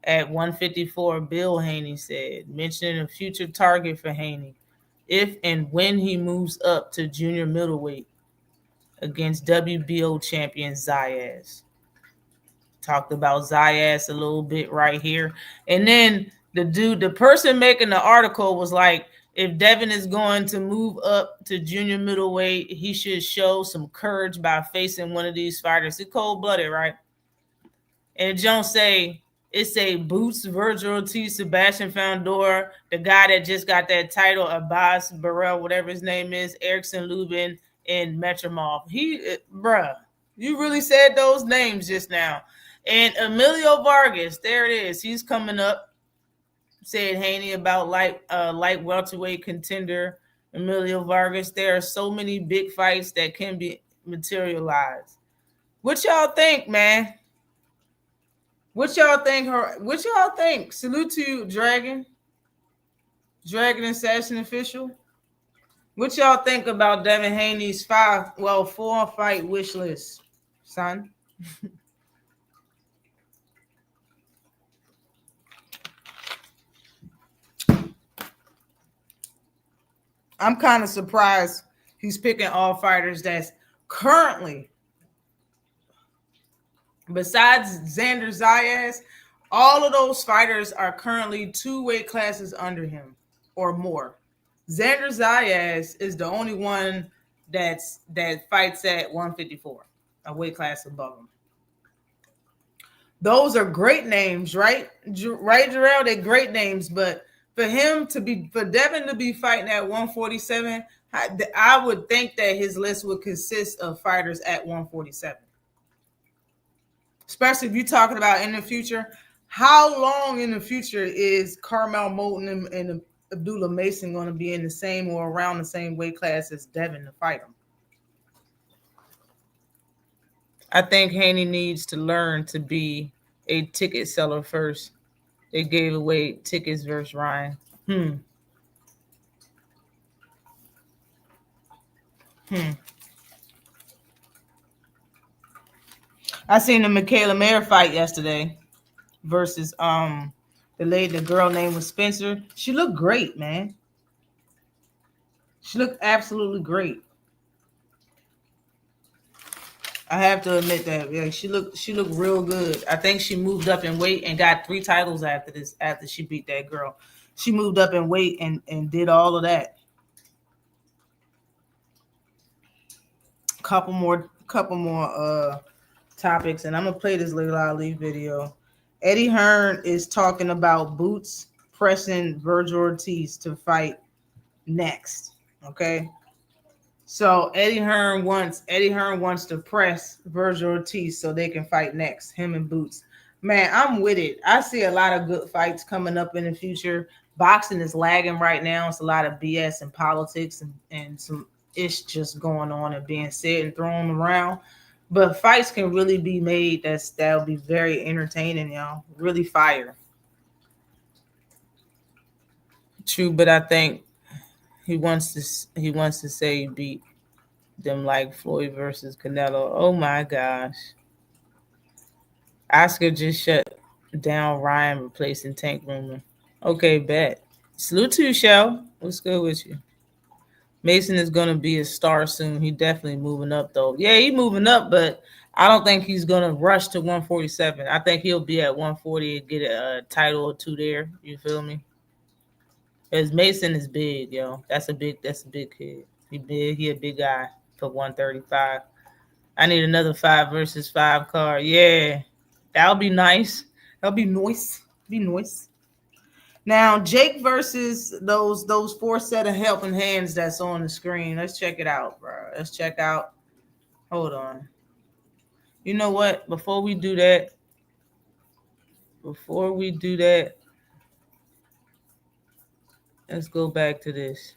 at 154, Bill Haney said, mentioning a future target for Haney if and when he moves up to junior middleweight against WBO champion Zayas. Talked about Zayas a little bit right here. And then the person making the article was like, if Devin is going to move up to junior middleweight, he should show some courage by facing one of these fighters. It's cold-blooded, right? And it don't say, it's a Boots, Virgil Ortiz, Sebastian Fandor, the guy that just got that title, Abbas Burrell, whatever his name is, Erickson Lubin, and Metromov. Bruh, you really said those names just now. And Emilio Vargas, there it is. He's coming up. Said Haney about light welterweight contender Emilio Vargas. There are so many big fights that can be materialized. What y'all think, man? What y'all think? Salute to you, Dragon Assassin Official. What y'all think about Devin Haney's 4 fight wish list, son? I'm kind of surprised he's picking all fighters that's currently, besides Xander Zayas, all of those fighters are currently 2 weight classes under him or more. Xander Zayas is the only one that fights at 154, a weight class above him. Those are great names, right? Right, Jarrell? They're great names, but for Devin to be fighting at 147, I would think that his list would consist of fighters at 147. Especially if you're talking about in the future. How long in the future is Carmel Moulton and Abdullah Mason going to be in the same or around the same weight class as Devin to fight him? I think Haney needs to learn to be a ticket seller first. They gave away tickets versus Ryan. I seen the Michaela Mayer fight yesterday versus the girl named was Spencer. She looked great, man. She looked absolutely great. I have to admit that. Yeah, she looked real good. I think she moved up in weight and got 3 titles after she beat that girl. She moved up in weight and did all of that. Couple more topics, and I'm gonna play this Lalia Ali video. Eddie Hearn is talking about Boots pressing Virgil Ortiz to fight next. Okay. So Eddie Hearn wants to press Virgil Ortiz so they can fight next, him and Boots. Man, I'm with it. I see a lot of good fights coming up in the future. Boxing is lagging right now. It's a lot of BS and politics and some ish just going on and being said and thrown around. But fights can really be made that'll be very entertaining, y'all. Really fire. True, but I think he wants to say he beat them like Floyd versus Canelo. Oh my gosh. Oscar just shut Down Ryan replacing Tank Rumor. Okay, bet. Salute to you, Shell. What's good with you? Mason is going to be a star soon. He definitely moving up, though. Yeah, he's moving up, but I don't think he's going to rush to 147. I think he'll be at 140 and get a title or two there. You feel me? Because Mason is big, yo. That's a big kid. He big. He a big guy for 135. I need another 5 versus 5 card. Yeah, that'll be nice. That'll be nice. Be nice. Now, Jake versus those 4 set of helping hands that's on the screen. Let's check it out, bro. Let's check out. Hold on. You know what? Before we do that, let's go back to this.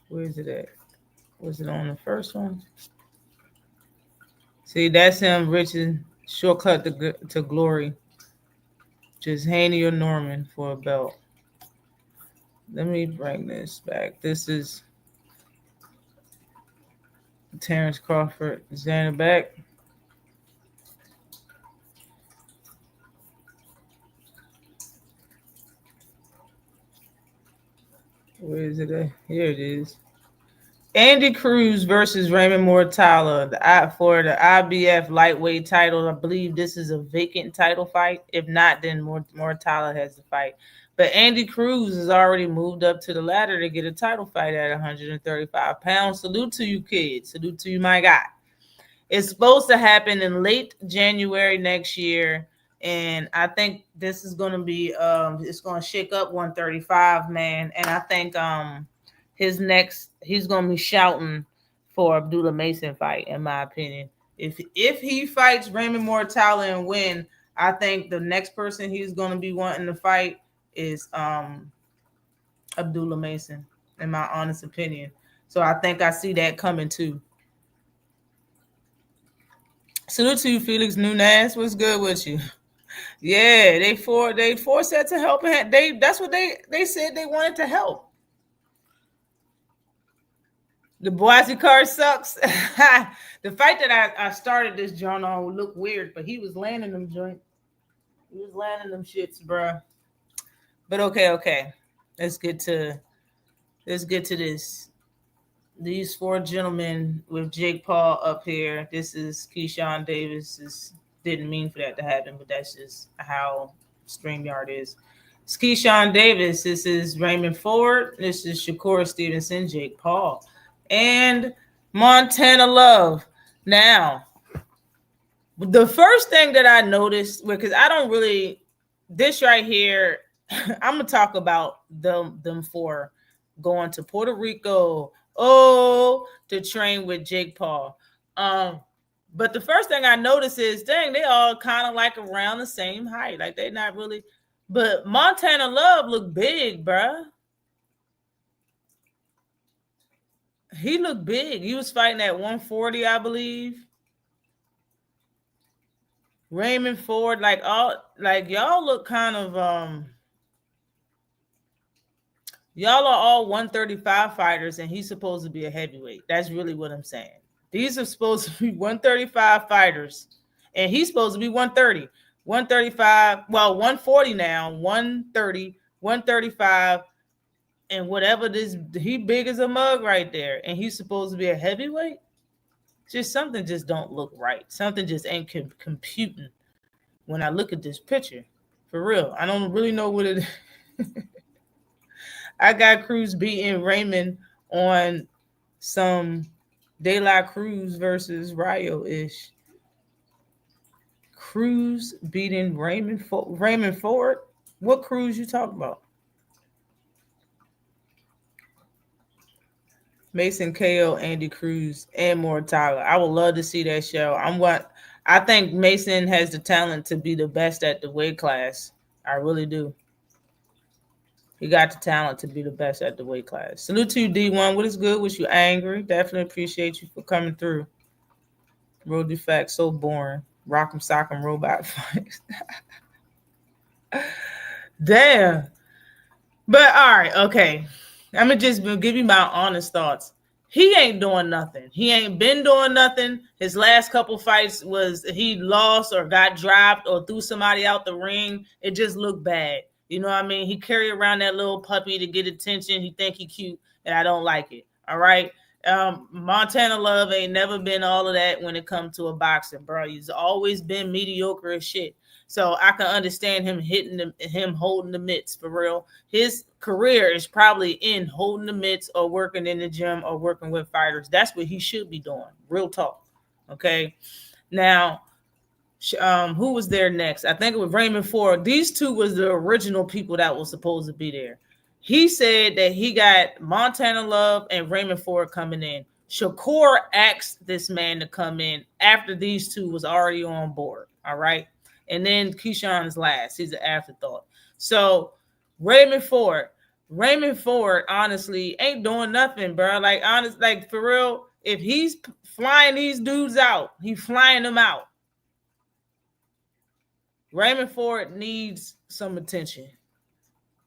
Where is it at? Was it on the first one? See, that's him reaching shortcut to glory. Just Haney or Norman for a belt. Let me bring this back. This is Terrence Crawford, Janibek. Where is it at? Here it is. Andy Cruz versus Raymond Mortala for the IBF lightweight title. I believe this is a vacant title fight. If not, then Mortala has the fight. But Andy Cruz has already moved up to the ladder to get a title fight at 135 pounds. Salute to you, kids. Salute to you, my guy. It's supposed to happen in late January next year. And I think this is going to be, it's going to shake up 135, man. And I think he's going to be shouting for Abdullah Mason fight, in my opinion. If he fights Raymond Mortala and win, I think the next person he's going to be wanting to fight is Abdullah Mason, in my honest opinion. So I think I see that coming too. Salute to you, Felix Nunez. What's good with you? Yeah, they four sets of help. That's what they said they wanted to help. The Boise card sucks. The fight that I started this joint on would look weird, but he was landing them joint. He was landing them shits, bro. But okay. Let's get to this. These 4 gentlemen with Jake Paul up here. This is Keyshawn Davis. Didn't mean for that to happen, but that's just how StreamYard is. It's Keyshawn Davis. This is Raymond Ford. This is Shakur Stevenson, Jake Paul, and Montana Love. Now, the first thing that I noticed, because I don't really, this right here, I'm going to talk about them 4 going to Puerto Rico, to train with Jake Paul. But the first thing I noticed is, dang, they all kind of like around the same height. Like they're not really, but Montana Love looked big, bruh. He looked big. He was fighting at 140, I believe. Raymond Ford, y'all look kind of y'all are all 135 fighters, and he's supposed to be a heavyweight. That's really what I'm saying. These are supposed to be 135 fighters, and he's supposed to be 130. 135, well, 140 now, 130, 135, and whatever this, he big as a mug right there, and he's supposed to be a heavyweight. Just something just don't look right. Something just ain't computing when I look at this picture. For real, I don't really know what it is. I got Cruz beating Raymond on some De La Cruz versus Rayo-ish. Cruz beating Raymond Ford? What Cruz you talking about? Mason KO, Andy Cruz, and Mortala. I would love to see that show. I think Mason has the talent to be the best at the weight class. I really do. He got the talent to be the best at the weight class. Salute to you, D1. What is good? Was you angry? Definitely appreciate you for coming through. Road defect, so boring. Rock'em sock'em robot fights. Damn. But all right, okay. I'm gonna just give you my honest thoughts. He ain't doing nothing. He ain't been doing nothing. His last couple fights was he lost or got dropped or threw somebody out the ring. It just looked bad. You know what I mean? He carried around that little puppy to get attention. He think he cute, and I don't like it. All right. Montana Love ain't never been all of that when it comes to a boxer, bro. He's always been mediocre as shit. So I can understand him him holding the mitts for real. His career is probably in holding the mitts or working in the gym or working with fighters. That's what he should be doing. Real talk. Okay. Now, who was there next? I think it was Raymond Ford. These two was the original people that was supposed to be there. He said that he got Montana Love and Raymond Ford coming in. Shakur asked this man to come in after these two was already on board. All right. And then Keyshawn's last. He's an afterthought. So Raymond Ford, honestly, ain't doing nothing, bro. Like, honest, like for real, if he's flying these dudes out, he's flying them out. Raymond Ford needs some attention.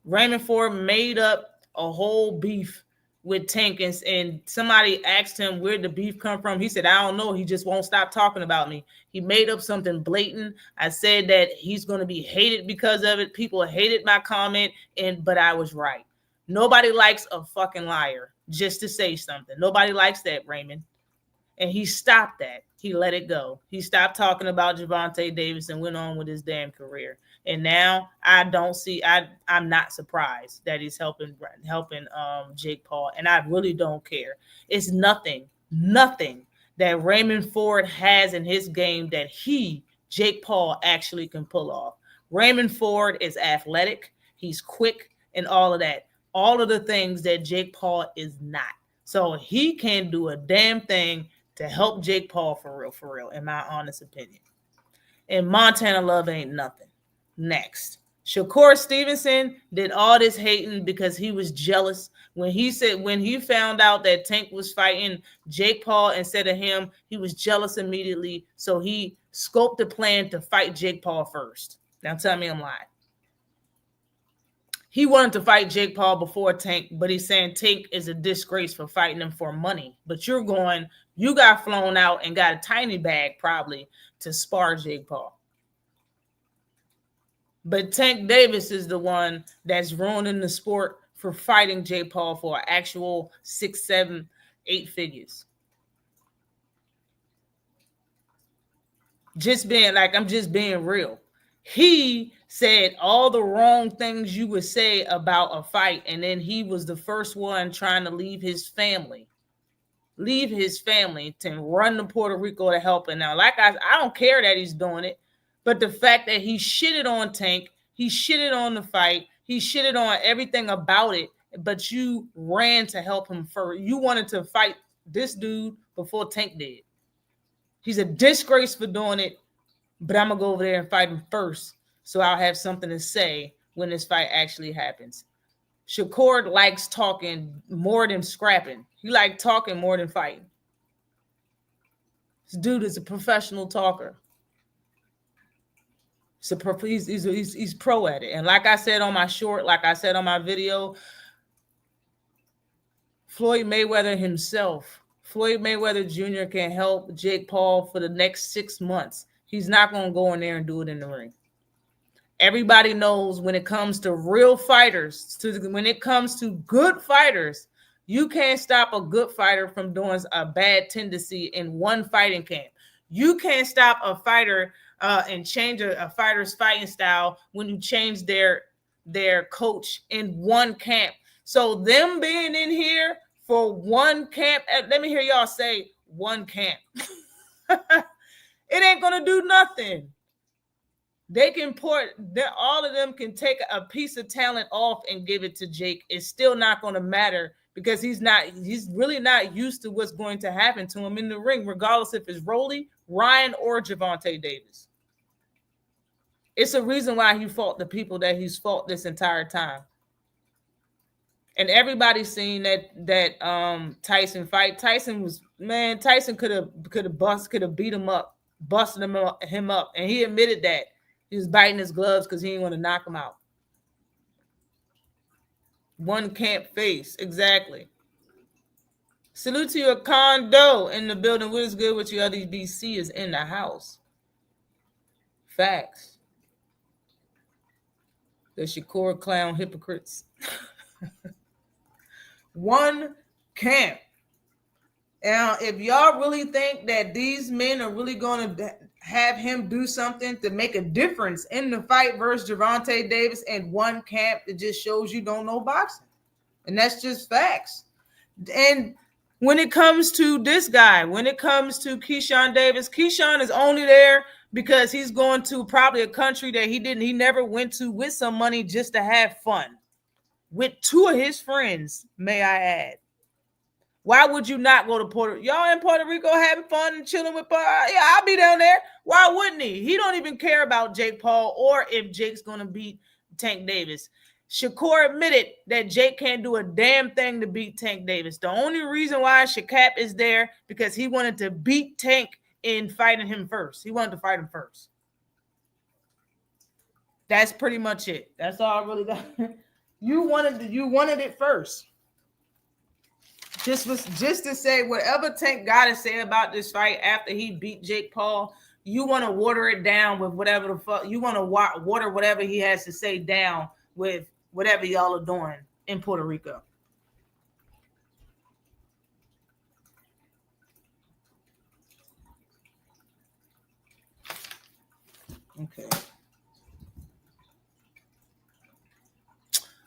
Raymond Ford made up a whole beef with Tank, and somebody asked him where the beef come from. He said, I don't know. He just won't stop talking about me. He made up something blatant. I said that he's going to be hated because of it. People hated my comment, but I was right. Nobody likes a fucking liar just to say something. Nobody likes that, Raymond. And he stopped that. He let it go. He stopped talking about Gervonta Davis and went on with his damn career. And now I'm not surprised that he's helping Jake Paul. And I really don't care. It's nothing that Raymond Ford has in his game that Jake Paul, actually can pull off. Raymond Ford is athletic. He's quick and all of that. All of the things that Jake Paul is not. So he can do a damn thing to help Jake Paul for real, in my honest opinion. And Montana Love ain't nothing. Next, Shakur Stevenson did all this hating because he was jealous. When he found out that Tank was fighting Jake Paul instead of him, he was jealous immediately. So he scoped a plan to fight Jake Paul first. Now tell me I'm lying. He wanted to fight Jake Paul before Tank, but he's saying Tank is a disgrace for fighting him for money. But you got flown out and got a tiny bag probably to spar Jake Paul. But Tank Davis is the one that's ruining the sport for fighting Jake Paul for actual 6, 7, 8 figures. I'm just being real. He said all the wrong things you would say about a fight, and then he was the first one trying to leave his family to run to Puerto Rico to help him. Now, I don't care that he's doing it, but the fact that he shitted on Tank, he shitted on the fight, he shitted on everything about it, but you ran to help him first. You wanted to fight this dude before Tank did. He's a disgrace for doing it, but I'm going to go over there and fight him first so I'll have something to say when this fight actually happens. Shakur likes talking more than scrapping. He likes talking more than fighting. This dude is a professional talker. He's pro at it. And like I said on my short, like I said on my video, Floyd Mayweather Jr. can help Jake Paul for the next 6 months. He's not going to go in there and do it in the ring. Everybody knows when it comes to real fighters, when it comes to good fighters, you can't stop a good fighter from doing a bad tendency in one fighting camp. You can't stop a fighter and change a fighter's fighting style when you change their coach in one camp. So them being in here for one camp, let me hear y'all say one camp. It ain't going to do nothing. They can all of them can take a piece of talent off and give it to Jake. It's still not going to matter because he's really not used to what's going to happen to him in the ring, regardless if it's Rolly, Ryan, or Gervonta Davis. It's a reason why he fought the people that he's fought this entire time. And everybody's seen that Tyson fight. Tyson could have beat him up, busted him up, and he admitted that. He was biting his gloves because he didn't want to knock him out. One camp face, exactly. Salute to your condo in the building. What is good with you? LDBC is in the house. Facts. The Shakur clown hypocrites. One camp. Now, if y'all really think that these men are really going to have him do something to make a difference in the fight versus Gervonta Davis and one camp, it just shows you don't know boxing. And that's just facts. And when it comes to this guy, when it comes to Keyshawn Davis, Keyshawn is only there because he's going to probably a country that he never went to with some money just to have fun. With two of his friends, may I add. Why would you not go to Puerto Rico? Y'all in Puerto Rico having fun and chilling with Paul? Yeah, I'll be down there. Why wouldn't he? He don't even care about Jake Paul or if Jake's going to beat Tank Davis. Shakur admitted that Jake can't do a damn thing to beat Tank Davis. The only reason why Shakap is there because he wanted to beat Tank in fighting him first. He wanted to fight him first. That's pretty much it. That's all I really got. You wanted it first. Just to say whatever Tank got to say about this fight after he beat Jake Paul, you want to water it down with whatever the fuck you want to water whatever he has to say down with whatever y'all are doing in Puerto Rico. Okay.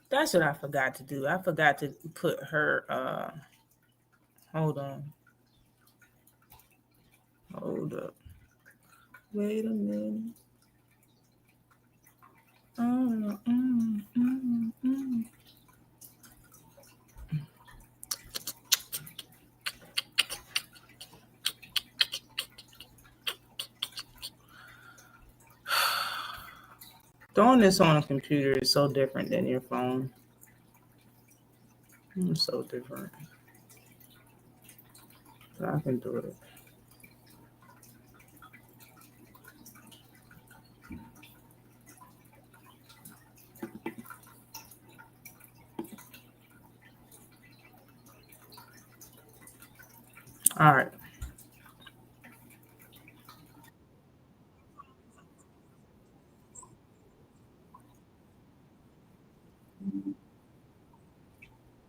That's what I forgot to do. I forgot to put her hold on. Hold up. Wait a minute. Doing this on a computer is so different than your phone. It's so different. I can do it. All right.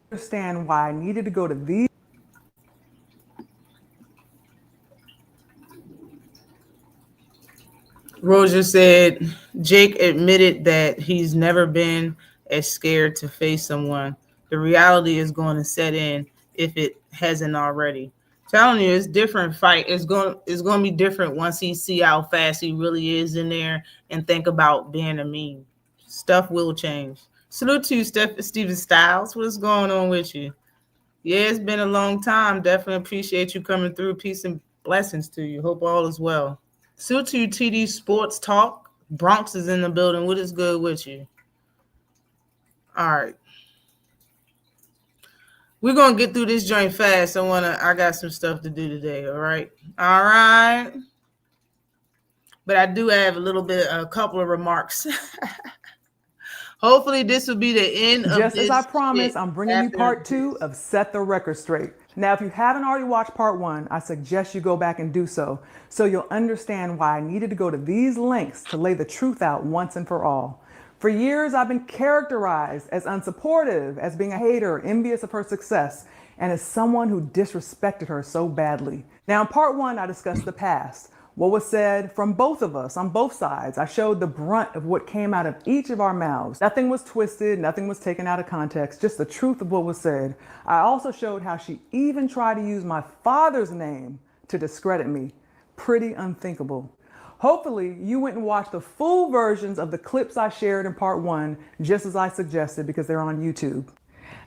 Understand why I needed to go to these.
Roger said Jake admitted that he's never been as scared to face someone. The reality is going to set in if it hasn't already. Telling you, it's different fight. It's going to be different once he see how fast he really is in there and think about being a meme. Stuff will change. Salute to you, Steven Styles. What's going on with you? Yeah, it's been a long time. Definitely appreciate you coming through. Peace and blessings to you. Hope all is well. Salute to you, TD Sports Talk. Bronx is in the building. What is good with you? All right. We're going to get through this joint fast. I got some stuff to do today, all right? All right. But I do have a couple of remarks. Hopefully this will be the end of
Just
this.
as I promised, I'm bringing you part 2 of Set the Record Straight. Now, if you haven't already watched part 1, I suggest you go back and do so you'll understand why I needed to go to these lengths to lay the truth out once and for all. For years, I've been characterized as unsupportive, as being a hater, envious of her success, and as someone who disrespected her so badly. Now, in part 1, I discussed the past, what was said from both of us on both sides. I showed the brunt of what came out of each of our mouths. Nothing was twisted, nothing was taken out of context, just the truth of what was said. I also showed how she even tried to use my father's name to discredit me. Pretty unthinkable. Hopefully, you went and watched the full versions of the clips I shared in part 1, just as I suggested, because they're on YouTube.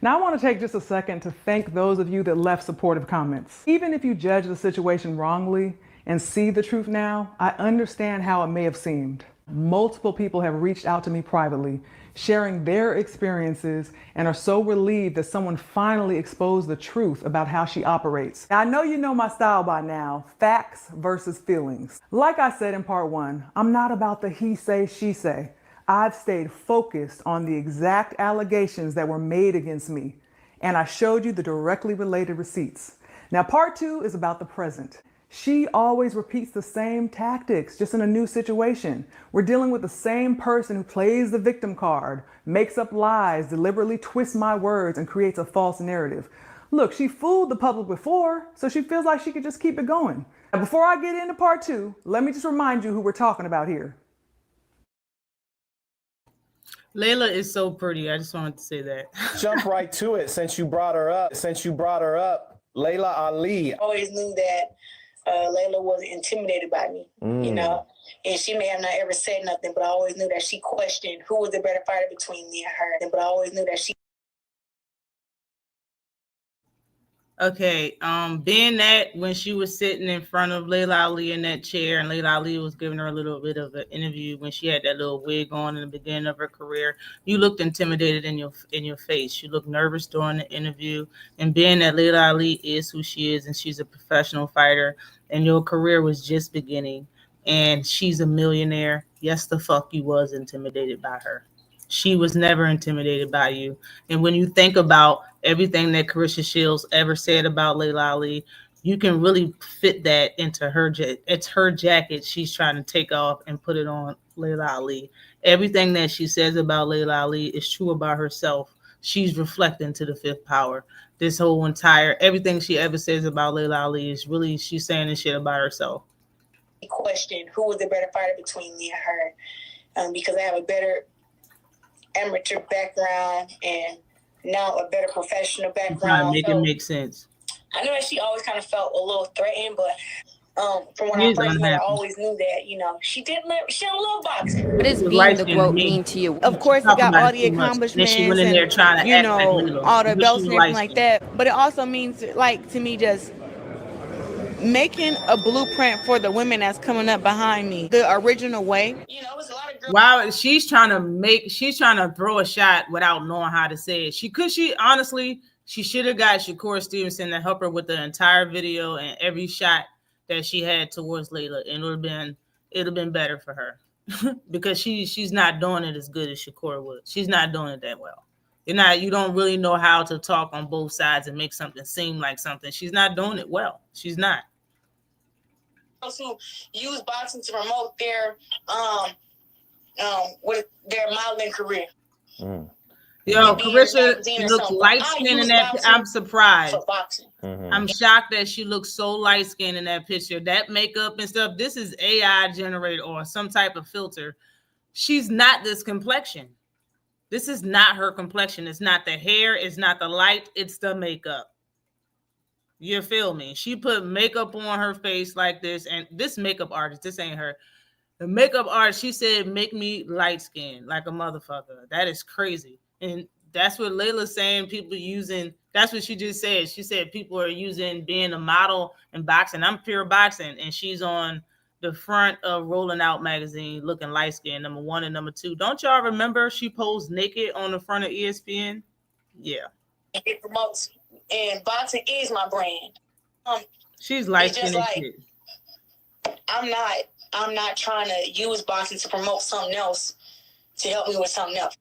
Now, I want to take just a second to thank those of you that left supportive comments. Even if you judge the situation wrongly and see the truth now, I understand how it may have seemed. Multiple people have reached out to me privately, sharing their experiences, and are so relieved that someone finally exposed the truth about how she operates. Now, I know you know my style by now, facts versus feelings. Like I said in part 1, I'm not about the he say, she say. I've stayed focused on the exact allegations that were made against me, and I showed you the directly related receipts. Now, part 2 is about the present. She always repeats the same tactics, just in a new situation. We're dealing with the same person who plays the victim card, makes up lies, deliberately twists my words, and creates a false narrative. Look, she fooled the public before, so she feels like she could just keep it going. Now, before I get into part 2, let me just remind you who we're talking about here.
Layla is so pretty. I just wanted to say that.
Jump right to it since you brought her up. Layla Ali.
I always knew that Layla wasn't intimidated by me, you know, and she may have not ever said nothing, but I always knew that she questioned who was the better fighter between me and her. But I always knew that she.
Okay, being that when she was sitting in front of Layla Ali in that chair, and Layla Ali was giving her a little bit of an interview when she had that little wig on in the beginning of her career, you looked intimidated in your face. You looked nervous during the interview, and being that Layla Ali is who she is, and she's a professional fighter, and your career was just beginning, and she's a millionaire. Yes, the fuck you was intimidated by her. She was never intimidated by you. And when you think about everything that Carissa Shields ever said about Layla Ali, you can really fit that into her. It's her jacket she's trying to take off and put it on Layla Ali. Everything that she says about Layla Ali is true about herself. She's reflecting to the fifth power. This whole entire, everything she ever says about Layla Ali is really, she's saying this shit about herself.
Question who was the better fighter between me and her, because I have a better amateur background and now a better professional background.
Make it make sense.
I know that she always kind of felt a little threatened, but from when I first met her, I always knew that, you know, she don't love boxing.
What does being the GOAT mean to you? Of course, it got all the accomplishments and, you know, all the belts and everything like that. But it also means, like, to me, just making a blueprint for the women that's coming up behind me, the original way.
You know, it was a lot of girls.
Wow, she's trying to throw a shot without knowing how to say it. She should have got Shakur Stevenson to help her with the entire video and every shot that she had towards Layla, and it would have been better for her because she's not doing it as good as Shakur would. She's not doing it that well. You don't really know how to talk on both sides and make something seem like something. She's not doing it well. She's not.
Who use boxing to promote their with their modeling career.
Yo, Carissa looks light skinned in that. I'm surprised. I'm shocked that she looks so light skinned in that picture. That makeup and stuff. This is AI generated or some type of filter. She's not this complexion. This is not her complexion. It's not the hair. It's not the light. It's the makeup. You feel me? She put makeup on her face like this, and this makeup artist, this ain't her. The makeup artist, she said, make me light skinned like a motherfucker. That is crazy. And that's what Layla's saying. People using, that's what she just said. She said people are using being a model and boxing. I'm pure boxing. And she's on the front of Rolling Out magazine looking light skinned, number 1 and number 2. Don't y'all remember she posed naked on the front of ESPN? Yeah.
It promotes. And boxing is my brand.
She's light skinned.
Like, I'm not trying to use boxing to promote something else to help me with something else.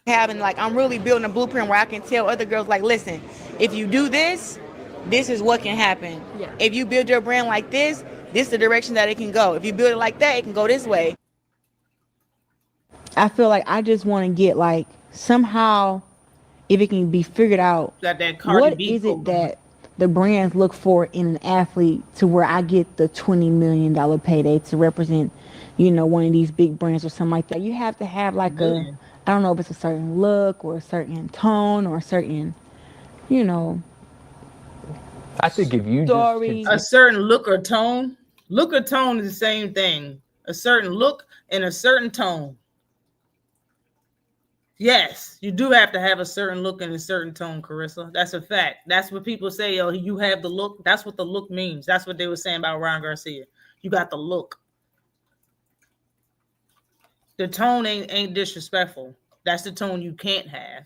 I'm really building a blueprint where I can tell other girls, like, listen, if you do this, this is what can happen. Yeah. If you build your brand like this is the direction that it can go. If you build it like that, it can go this way. I feel like I just want to get, like, somehow, if it can be figured out, what is it that the brands look for in an athlete to where I get the $20 million payday to represent, you know, one of these big brands or something like that? You have to have like I don't know if it's a certain look or a certain tone or a certain, you know,
I think if you
story.
A certain look or tone is the same thing. A certain look and a certain tone. Yes, you do have to have a certain look and a certain tone, Carissa. That's a fact. That's what people say. Oh, you have the look. That's what the look means. That's what they were saying about Ryan Garcia. You got the look. The tone ain't disrespectful. That's the tone you can't have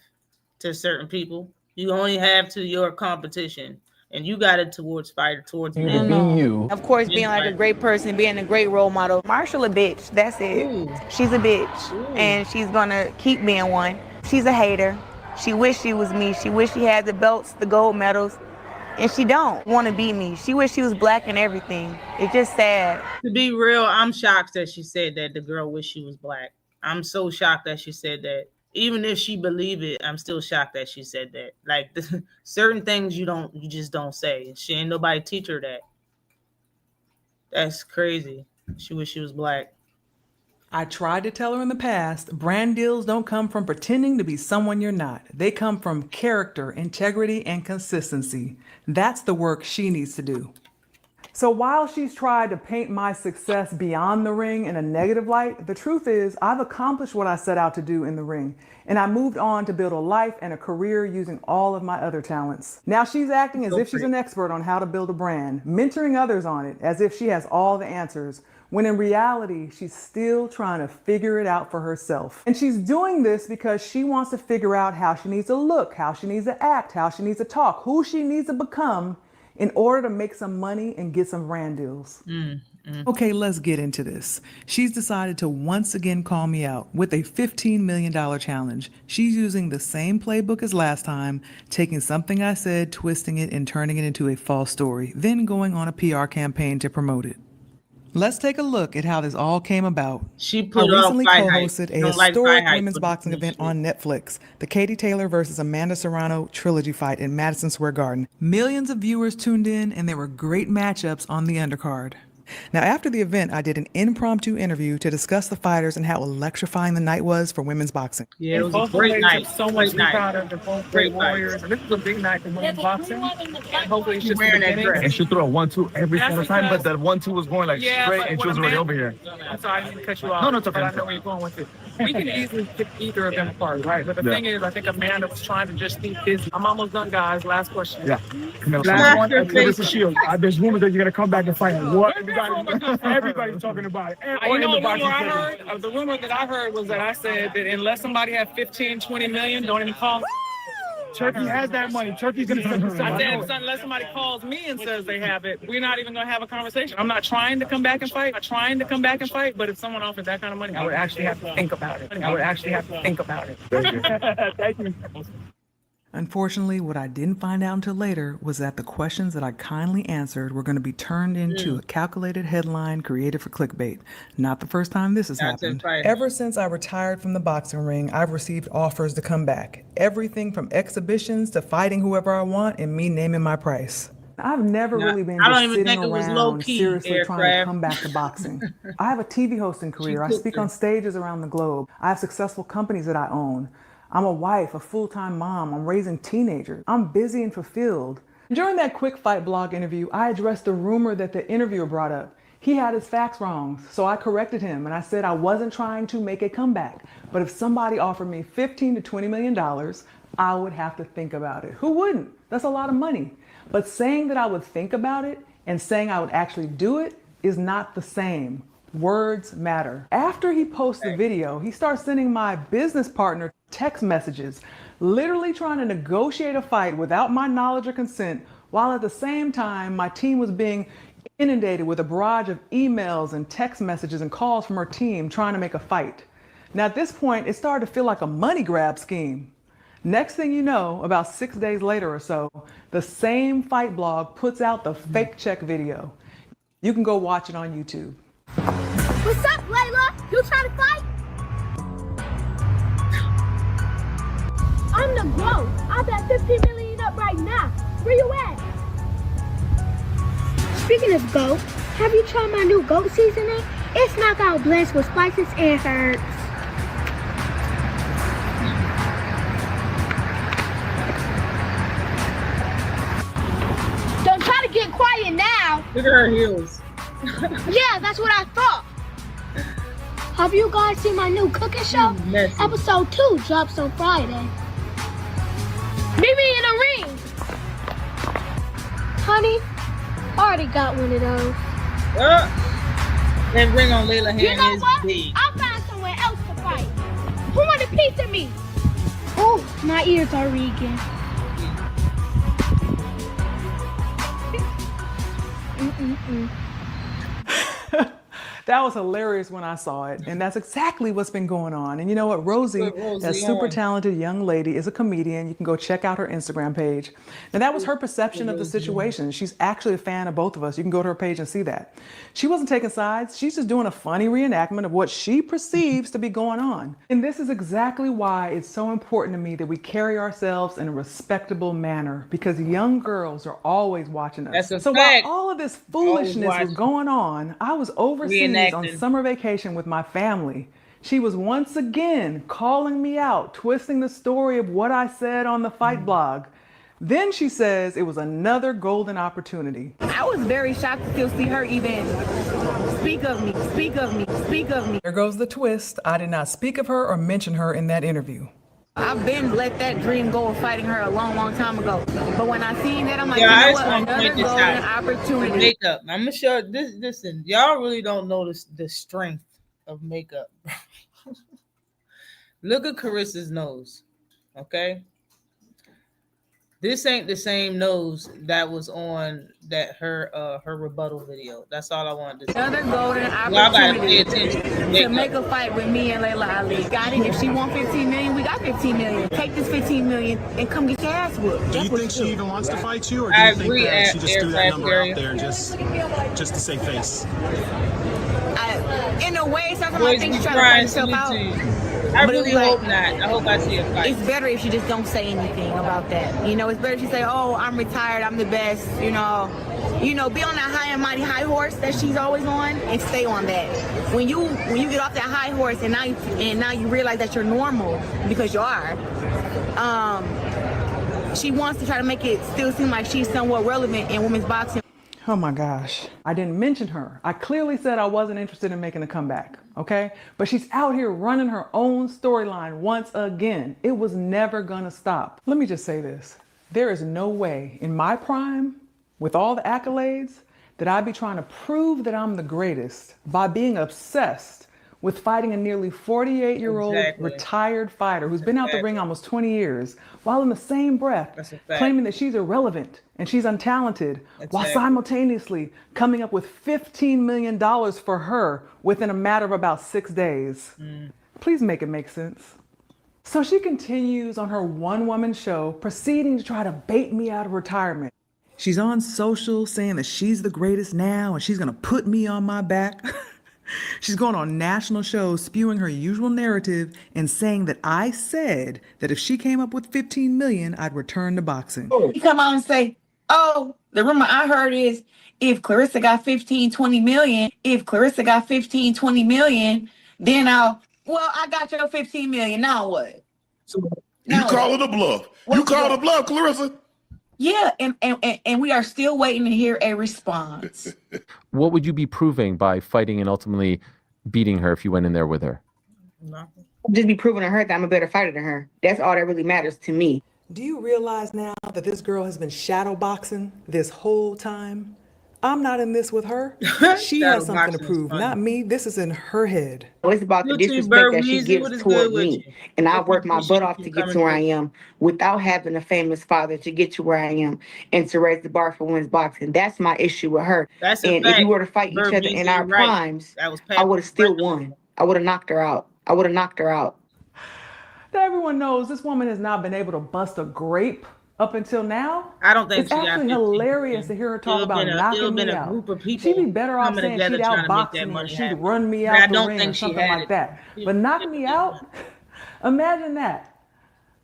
to certain people. You only have to your competition. And you got it towards men.
You. Of course, being like a great person, being a great role model. Marshall a bitch. That's it. Ooh. She's a bitch. Ooh. And she's going to keep being one. She's a hater. She wish she was me. She wish she had the belts, the gold medals. and she don't want to beat me. She wish she was black and everything. It's just sad.
To be real, I'm shocked that she said that the girl wish she was black. I'm so shocked that she said that. Even if she believed it, I'm still shocked that she said that. Like certain things you just don't say. She ain't nobody teach her that. That's crazy. She wish she was black.
I tried to tell her in the past, brand deals don't come from pretending to be someone you're not. They come from character, integrity, and consistency. That's the work she needs to do. So while she's tried to paint my success beyond the ring in a negative light, the truth is I've accomplished what I set out to do in the ring, and I moved on to build a life and a career using all of my other talents. Now she's acting as if she's an expert on how to build a brand, mentoring others on it as if she has all the answers, when in reality, she's still trying to figure it out for herself. And she's doing this because she wants to figure out how she needs to look, how she needs to act, how she needs to talk, who she needs to become in order to make some money and get some brand deals. Okay, let's get into this. She's decided to once again call me out with a $15 million challenge. She's using the same playbook as last time, taking something I said, twisting it, and turning it into a false story, then going on a PR campaign to promote it. Let's take a look at how this all came about.
She
recently co-hosted a historic women's boxing event on Netflix, the Katie Taylor versus Amanda Serrano trilogy fight in Madison Square Garden. Millions of viewers tuned in, and there were great matchups on the undercard. Now, after the event, I did an impromptu interview to discuss the fighters and how electrifying the night was for women's boxing.
Yeah, it was a great night.
So much to be proud of. They're both great warriors. And this is a big night for women's boxing. And hopefully it's just the beginning.
And she threw a 1-2 every single time, but that 1-2 was going like straight, and she was already over here.
I'm sorry, I didn't cut you off.
No, it's okay.
But I know where you're going with it. We can easily pick either of them apart, right? But the thing is, I think Amanda was trying to just think busy. I'm almost done, guys. Last question.
Yeah. Last one. There's a shield. There's rumors that you're going to come back and fight. What? Everybody's talking about it.
You know what rumor I heard? The rumor that I heard was that I said that unless somebody had 15, 20 million, don't even call me.
Turkey has that money. Turkey's going to send us.
I said unless somebody calls me and says they have it, we're not even going to have a conversation. I'm not trying to come back and fight. But if someone offered that kind of money, I would actually have to think about it.
Thank you.
Unfortunately, what I didn't find out until later was that the questions that I kindly answered were going to be turned into a calculated headline created for clickbait. Not the first time this has happened. Ever since I retired from the boxing ring, I've received offers to come back. Everything from exhibitions to fighting whoever I want and me naming my price. I've never really been just sitting around seriously trying to come back to boxing. I have a TV hosting career. I speak on stages around the globe. I have successful companies that I own. I'm a wife, a full-time mom. I'm raising teenagers. I'm busy and fulfilled. During that quick fight blog interview, I addressed the rumor that the interviewer brought up. He had his facts wrong, so I corrected him and I said I wasn't trying to make a comeback. But if somebody offered me $15 to $20 million, I would have to think about it. Who wouldn't? That's a lot of money. But saying that I would think about it and saying I would actually do it is not the same. Words matter. After he posts the video, he starts sending my business partner text messages, literally trying to negotiate a fight without my knowledge or consent, while at the same time my team was being inundated with a barrage of emails and text messages and calls from her team trying to make a fight. Now at this point, it started to feel like a money grab scheme. Next thing you know, about 6 days later or so, the same fight blog puts out the fake check video. You can go watch it on YouTube.
What's up, Layla? You trying to fight? I'm the GOAT. I bet 15 million up right now. Where you at? Speaking of GOAT, have you tried my new GOAT seasoning? It's knockout blends with spices and herbs. Don't try to get quiet now.
Look at her heels.
Yeah, that's what I thought. Have you guys seen my new cooking show? Episode 2 drops on Friday. Meet me in the ring. Honey, already got one of those.
That ring on Layla hand
you know
is
what?
big.
I'll find somewhere else to fight. Who want a piece of me? Oh, my ears are ringing.
That was hilarious when I saw it, and that's exactly what's been going on. And you know what? Rosie, that super talented young lady, is a comedian. You can go check out her Instagram page. And that was her perception of the situation. She's actually a fan of both of us. You can go to her page and see that. She wasn't taking sides. She's just doing a funny reenactment of what she perceives to be going on. And this is exactly why it's so important to me that we carry ourselves in a respectable manner, because young girls are always watching us.
That's a
so
fact.
while all of this foolishness was going on, I was overseas on summer vacation with my family. She was once again calling me out, twisting the story of what I said on the Fight blog. Then she says it was another golden opportunity.
I was very shocked to still see her even speak of me, speak of me, speak of me.
There goes the twist. I did not speak of her or mention her in that interview.
I've been let that dream go of fighting her a long, long time ago. But when I seen that, I'm like,
yeah,
you know what? Another golden opportunity.
Makeup. I'm gonna show this. Listen, y'all really don't notice the strength of makeup. Look at Carissa's nose. Okay. This ain't the same nose that was on that her rebuttal video. That's all I wanted to say.
Another golden opportunity to make a fight with me and Layla Ali. Got it. If she wants 15 million, we got 15 million. Take this 15 million and come get your ass whooped.
Do you think she even wants to fight you, or do you think that she just threw that number out there just to save face?
In a way, sometimes I think she's trying to fight herself out.
I really hope not. I hope I see a fight.
It's better if she just don't say anything about that. You know, it's better if she say, "Oh, I'm retired. I'm the best." You know, be on that high and mighty high horse that she's always on, and stay on that. When you get off that high horse, and now you realize that you're normal, because you are. She wants to try to make it still seem like she's somewhat relevant in women's boxing.
Oh my gosh. I didn't mention her. I clearly said I wasn't interested in making a comeback, okay? But she's out here running her own storyline once again. It was never gonna stop. Let me just say this. There is no way in my prime, with all the accolades, that I'd be trying to prove that I'm the greatest by being obsessed with fighting a nearly 48-year-old retired fighter who's been out the ring almost 20 years, while in the same breath claiming that she's irrelevant and she's untalented, while simultaneously coming up with $15 million for her within a matter of about 6 days. Please make it make sense. So she continues on her one-woman show, proceeding to try to bait me out of retirement. She's on social saying that she's the greatest now and she's gonna put me on my back. She's going on national shows spewing her usual narrative and saying that I said that if she came up with 15 million, I'd return to boxing.
You come out and say, "Oh, the rumor I heard is if Clarissa got 15, 20 million, then I got your 15 million. Now what?"
You call it a bluff. You call it a bluff, Clarissa.
Yeah, and we are still waiting to hear a response.
What would you be proving by fighting and ultimately beating her if you went in there with her?
Nothing. Just be proving to her that I'm a better fighter than her. That's all that really matters to me.
Do you realize now that this girl has been shadow boxing this whole time? I'm not in this with her. She has something to prove, not me. This is in her head.
It's about the disrespect that she gives toward me. And I worked my butt off to get to where I am without having a famous father to get to where I am and to raise the bar for women's boxing. That's my issue with her. And if you were to fight each other in our primes, I would have still won. I would have knocked her out.
Everyone knows this woman has not been able to bust a grape up until now.
I don't think
it's actually hilarious to hear her talk about knocking me out. She'd be better off saying she'd outbox me or she'd run me out the ring or something like that. But knocking me out? Imagine that.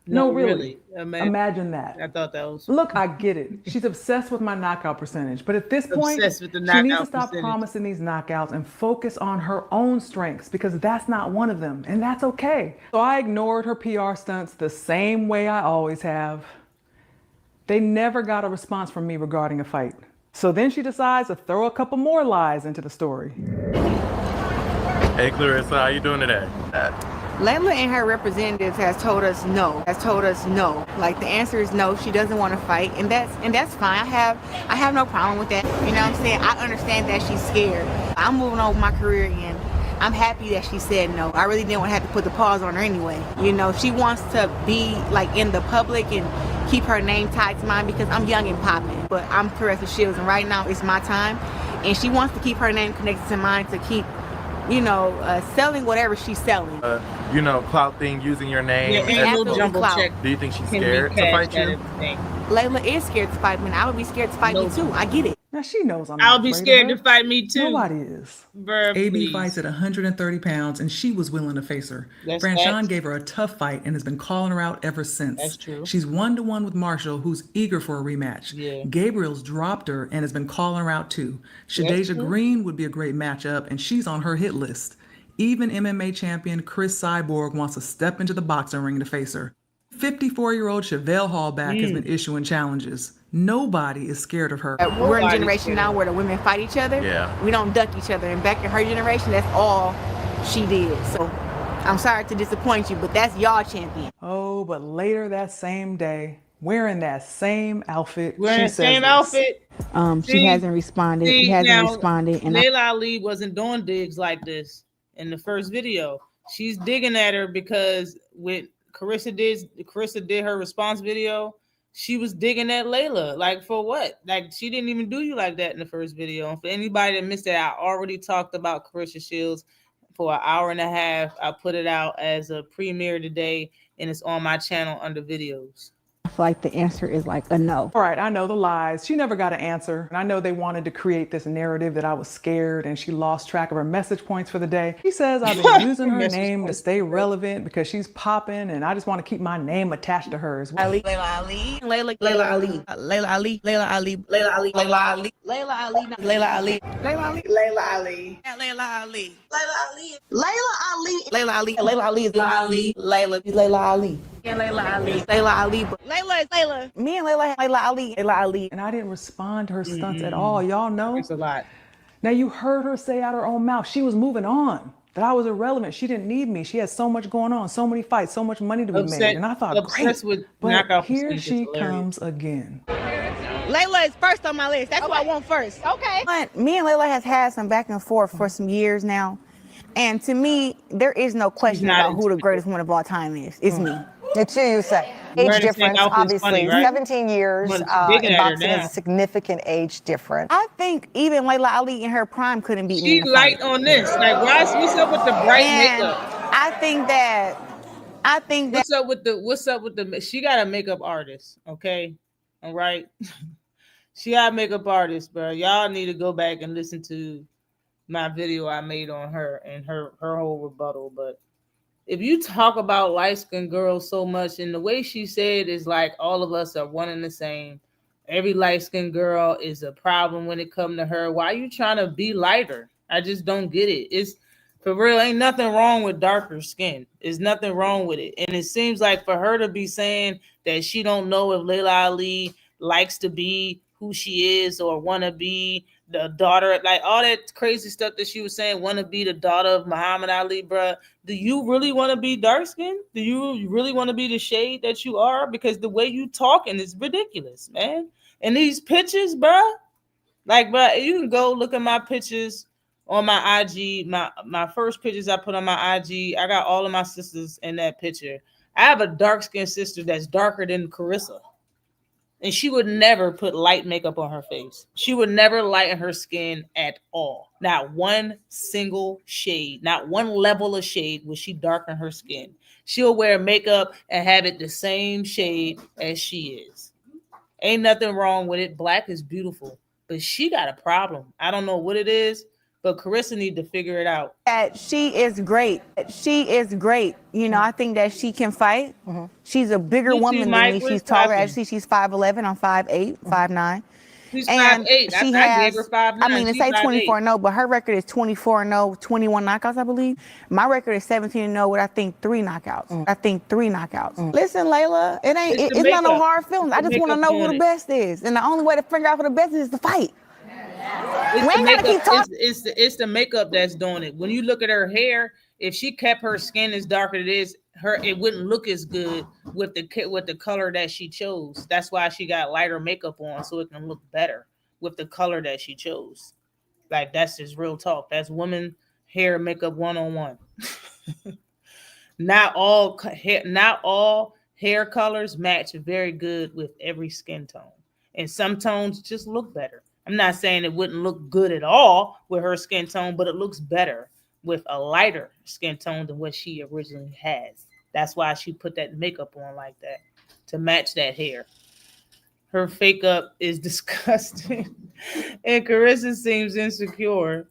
No, really. Imagine that.
I thought that was...
Look, I get it. She's obsessed with my knockout percentage. But at this point, she needs to stop promising these knockouts and focus on her own strengths, because that's not one of them. And that's okay. So I ignored her PR stunts the same way I always have. They never got a response from me regarding a fight. So then she decides to throw a couple more lies into the story.
Hey Clarissa, how you doing today?
Layla and her representatives has told us no. Like the answer is no. She doesn't want to fight, and that's fine. I have no problem with that. You know what I'm saying? I understand that she's scared. I'm moving on with my career again. I'm happy that she said no. I really didn't want to have to put the pause on her anyway. You know, she wants to be like in the public and keep her name tied to mine because I'm young and popping. But I'm Clarissa Shields, and right now it's my time. And she wants to keep her name connected to mine to keep selling whatever she's selling.
Clout thing, using your name.
Yeah, ain't no jumbo check.
Do you think she's scared to fight you?
Layla is scared to fight me, and I would be scared to fight me too. I get it.
Now she knows I'm
I'll
not
be
afraid
scared
of
to fight me too.
Nobody is.
Bruh,
AB
please.
fights at 130 pounds, and she was willing to face her.
That's
Franshawn
facts.
gave her a tough fight and has been calling her out ever since.
That's true.
She's 1-1 with Marshall, who's eager for a rematch.
Yeah.
Gabriel's dropped her and has been calling her out too. Shadeja Green would be a great matchup, and she's on her hit list. Even MMA champion Chris Cyborg wants to step into the boxing ring to face her. 54-year-old Chevelle Hallback has been issuing challenges. Nobody is scared of her.
We're in a generation now where the women fight each other.
Yeah.
We don't duck each other. And back in her generation, that's all she did. So I'm sorry to disappoint you, but that's y'all champion.
Oh, but later that same day, wearing that same outfit,
Wearing the same outfit.
She hasn't responded. He hasn't responded. And
Layla Ali wasn't doing digs like this in the first video. She's digging at her because with Carissa did her response video. She was digging at Layla. Like, for what? Like, she didn't even do you like that in the first video. And for anybody that missed that, I already talked about Carissa Shields for an hour and a half. I put it out as a premiere today, and it's on my channel under videos.
I feel like the answer is like a no.
All right, I know the lies. She never got an answer. And I know they wanted to create this narrative that I was scared and she lost track of her message points for the day. She says I've been using her name to stay relevant because she's popping and I just want to keep my name attached to her as well.
Layla Ali, Layla Ali, Layla Ali, Layla Ali, Layla Ali, Layla Ali, Layla Ali, Layla Ali, Layla Ali, Layla Ali, Layla Ali, Layla Ali, Layla Ali, Layla Ali, Layla Ali is Ali, Layla Ali. And Layla Ali. Layla Ali. Layla is Layla. Me and Layla, Layla Ali. Layla Ali.
And I didn't respond to her stunts at all. Y'all know?
It's a lot.
Now you heard her say out her own mouth, she was moving on. That I was irrelevant. She didn't need me. She had so much going on, so many fights, so much money to be made. And I thought, great. But here she comes again.
Layla is first on my list. That's what I want first. Okay. But me and Layla has had some back and forth for some years now. And to me, there is no question about who the greatest woman of all time is. It's me.
It's you say. Age difference, obviously.
Funny, right?
17 years in boxing is a significant age difference.
I think even Layla Ali in her prime couldn't beat me.
She's light on this. Like, what's up with the bright makeup?
I think that
what's up with the she got a makeup artist, okay? All right. She got a makeup artist, bro. Y'all need to go back and listen to my video I made on her and her whole rebuttal. But if you talk about light-skinned girls so much, and the way she said is like all of us are one and the same. Every light-skinned girl is a problem when it comes to her. Why are you trying to be lighter? I just don't get it. It's for real, ain't nothing wrong with darker skin. There's nothing wrong with it. And it seems like for her to be saying that she don't know if Layla Ali likes to be who she is or want to be the daughter, like all that crazy stuff that she was saying, want to be the daughter of Muhammad Ali, bruh. Do you really want to be dark skinned? Do you really want to be the shade that you are? Because the way you talking is ridiculous, man. And these pictures, bruh, like, bruh, you can go look at my pictures on my IG, my first pictures I put on my IG. I got all of my sisters in that picture. I have a dark-skinned sister that's darker than Carissa. And she would never put light makeup on her face. She would never lighten her skin at all. Not one single shade, not one level of shade would she darken her skin. She'll wear makeup and have it the same shade as she is. Ain't nothing wrong with it. Black is beautiful, but she got a problem. I don't know what it is, but Carissa need to figure it out.
She is great. She is great. You know, I think that she can fight. Mm-hmm. She's a bigger woman than me. She's taller. Actually, she's 5'11". I'm 5'8", 5'9".
She's 5'8".
She
I gave her 5'9".
I mean, it say 24-0, but her record is 24-0, 21 knockouts, I believe. My record is 17-0 with, I think, 3 knockouts. Listen, Layla, it's not no hard feelings. I just want to know who the best is. And the only way to figure out who the best is to fight.
It's the makeup that's doing it. When you look at her hair, if she kept her skin as dark as it is, it wouldn't look as good with the color that she chose. That's why she got lighter makeup on, so it can look better with the color that she chose. Like, that's just real talk. That's woman hair makeup 101. Not all hair colors match very good with every skin tone, and some tones just look better. I'm not saying it wouldn't look good at all with her skin tone, but it looks better with a lighter skin tone than what she originally has. That's why she put that makeup on like that to match that hair. Her fake up is disgusting. And Carissa seems insecure.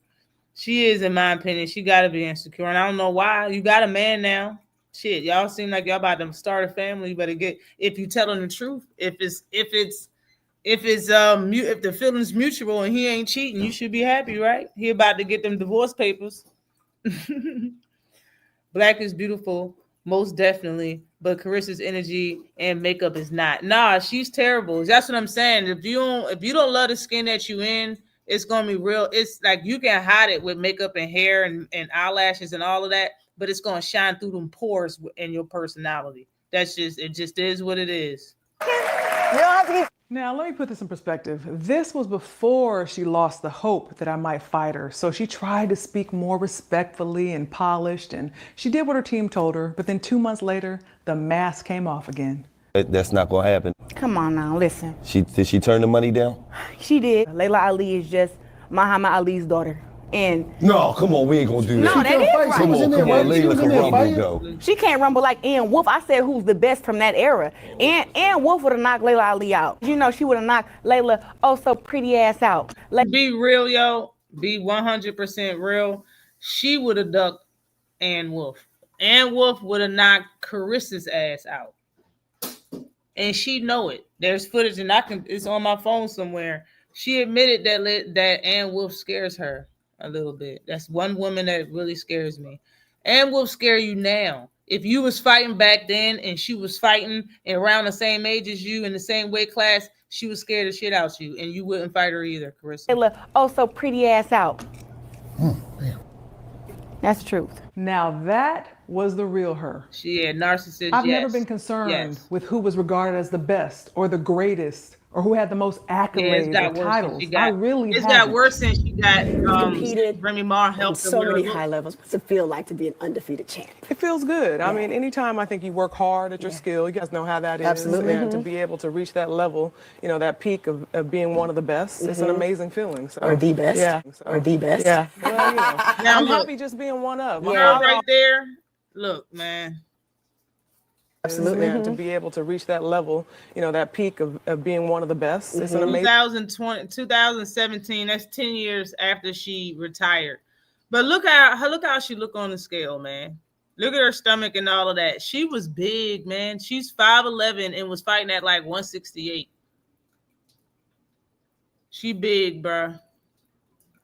She is, in my opinion. She got to be insecure. And I don't know why. You got a man now. Shit, y'all seem like y'all about to start a family. You better get, if you telling the truth. If the feeling's mutual and he ain't cheating, you should be happy, right? He about to get them divorce papers. Black is beautiful, most definitely, but Carissa's energy and makeup is not. Nah, she's terrible. That's what I'm saying. If you don't love the skin that you in, it's gonna be real. It's like you can hide it with makeup and hair and eyelashes and all of that, but it's gonna shine through them pores in your personality. It just is what it is.
Now, let me put this in perspective. This was before she lost the hope that I might fight her. So she tried to speak more respectfully and polished, and she did what her team told her. But then 2 months later, the mask came off again.
That's not gonna happen.
Come on now, listen.
Did she turn the money down?
She did. Layla Ali is just Muhammad Ali's daughter. And
no, come on, we ain't gonna do that.
No, that is right.
Come on, Layla can rumble though.
She can't rumble like Ann Wolf. I said who's the best from that era. Ann Wolf would have knocked Layla Ali out. You know, she would have knocked Layla so pretty ass out.
Be real, yo. Be 100% real. She would have ducked Ann Wolf. Ann Wolf would have knocked Carissa's ass out. And she know it. There's footage, and it's on my phone somewhere. She admitted that Ann Wolf scares her a little bit. That's one woman that really scares me. Ann Wolf scare you now. If you was fighting back then and she was fighting around the same age as you in the same weight class, she was scared the shit out you, and you wouldn't fight her either, Carissa.
So pretty ass out. That's the truth.
Now that was the real her.
She had narcissist.
I've never been concerned with who was regarded as the best or the greatest or who had the most accolades or titles. It's got worse since she got Remy Ma helped
so many high levels. What's it feel like to be an undefeated champ?
It feels good. I mean, anytime I think you work hard at your skill, you guys know how that is.
Absolutely.
And to be able to reach that level, that peak of being one of the best, it's an amazing feeling. So,
or the best.
Yeah.
Or the best.
Yeah. Well,
now,
I'm happy just being one of.
Girl right there. Look, man.
Absolutely. To be able to reach that level, that peak of being one of the best. It's an amazing.
2017, that's 10 years after she retired. But look how she look on the scale, man. Look at her stomach and all of that. She was big, man. She's 5'11" and was fighting at like 168. She big, bruh.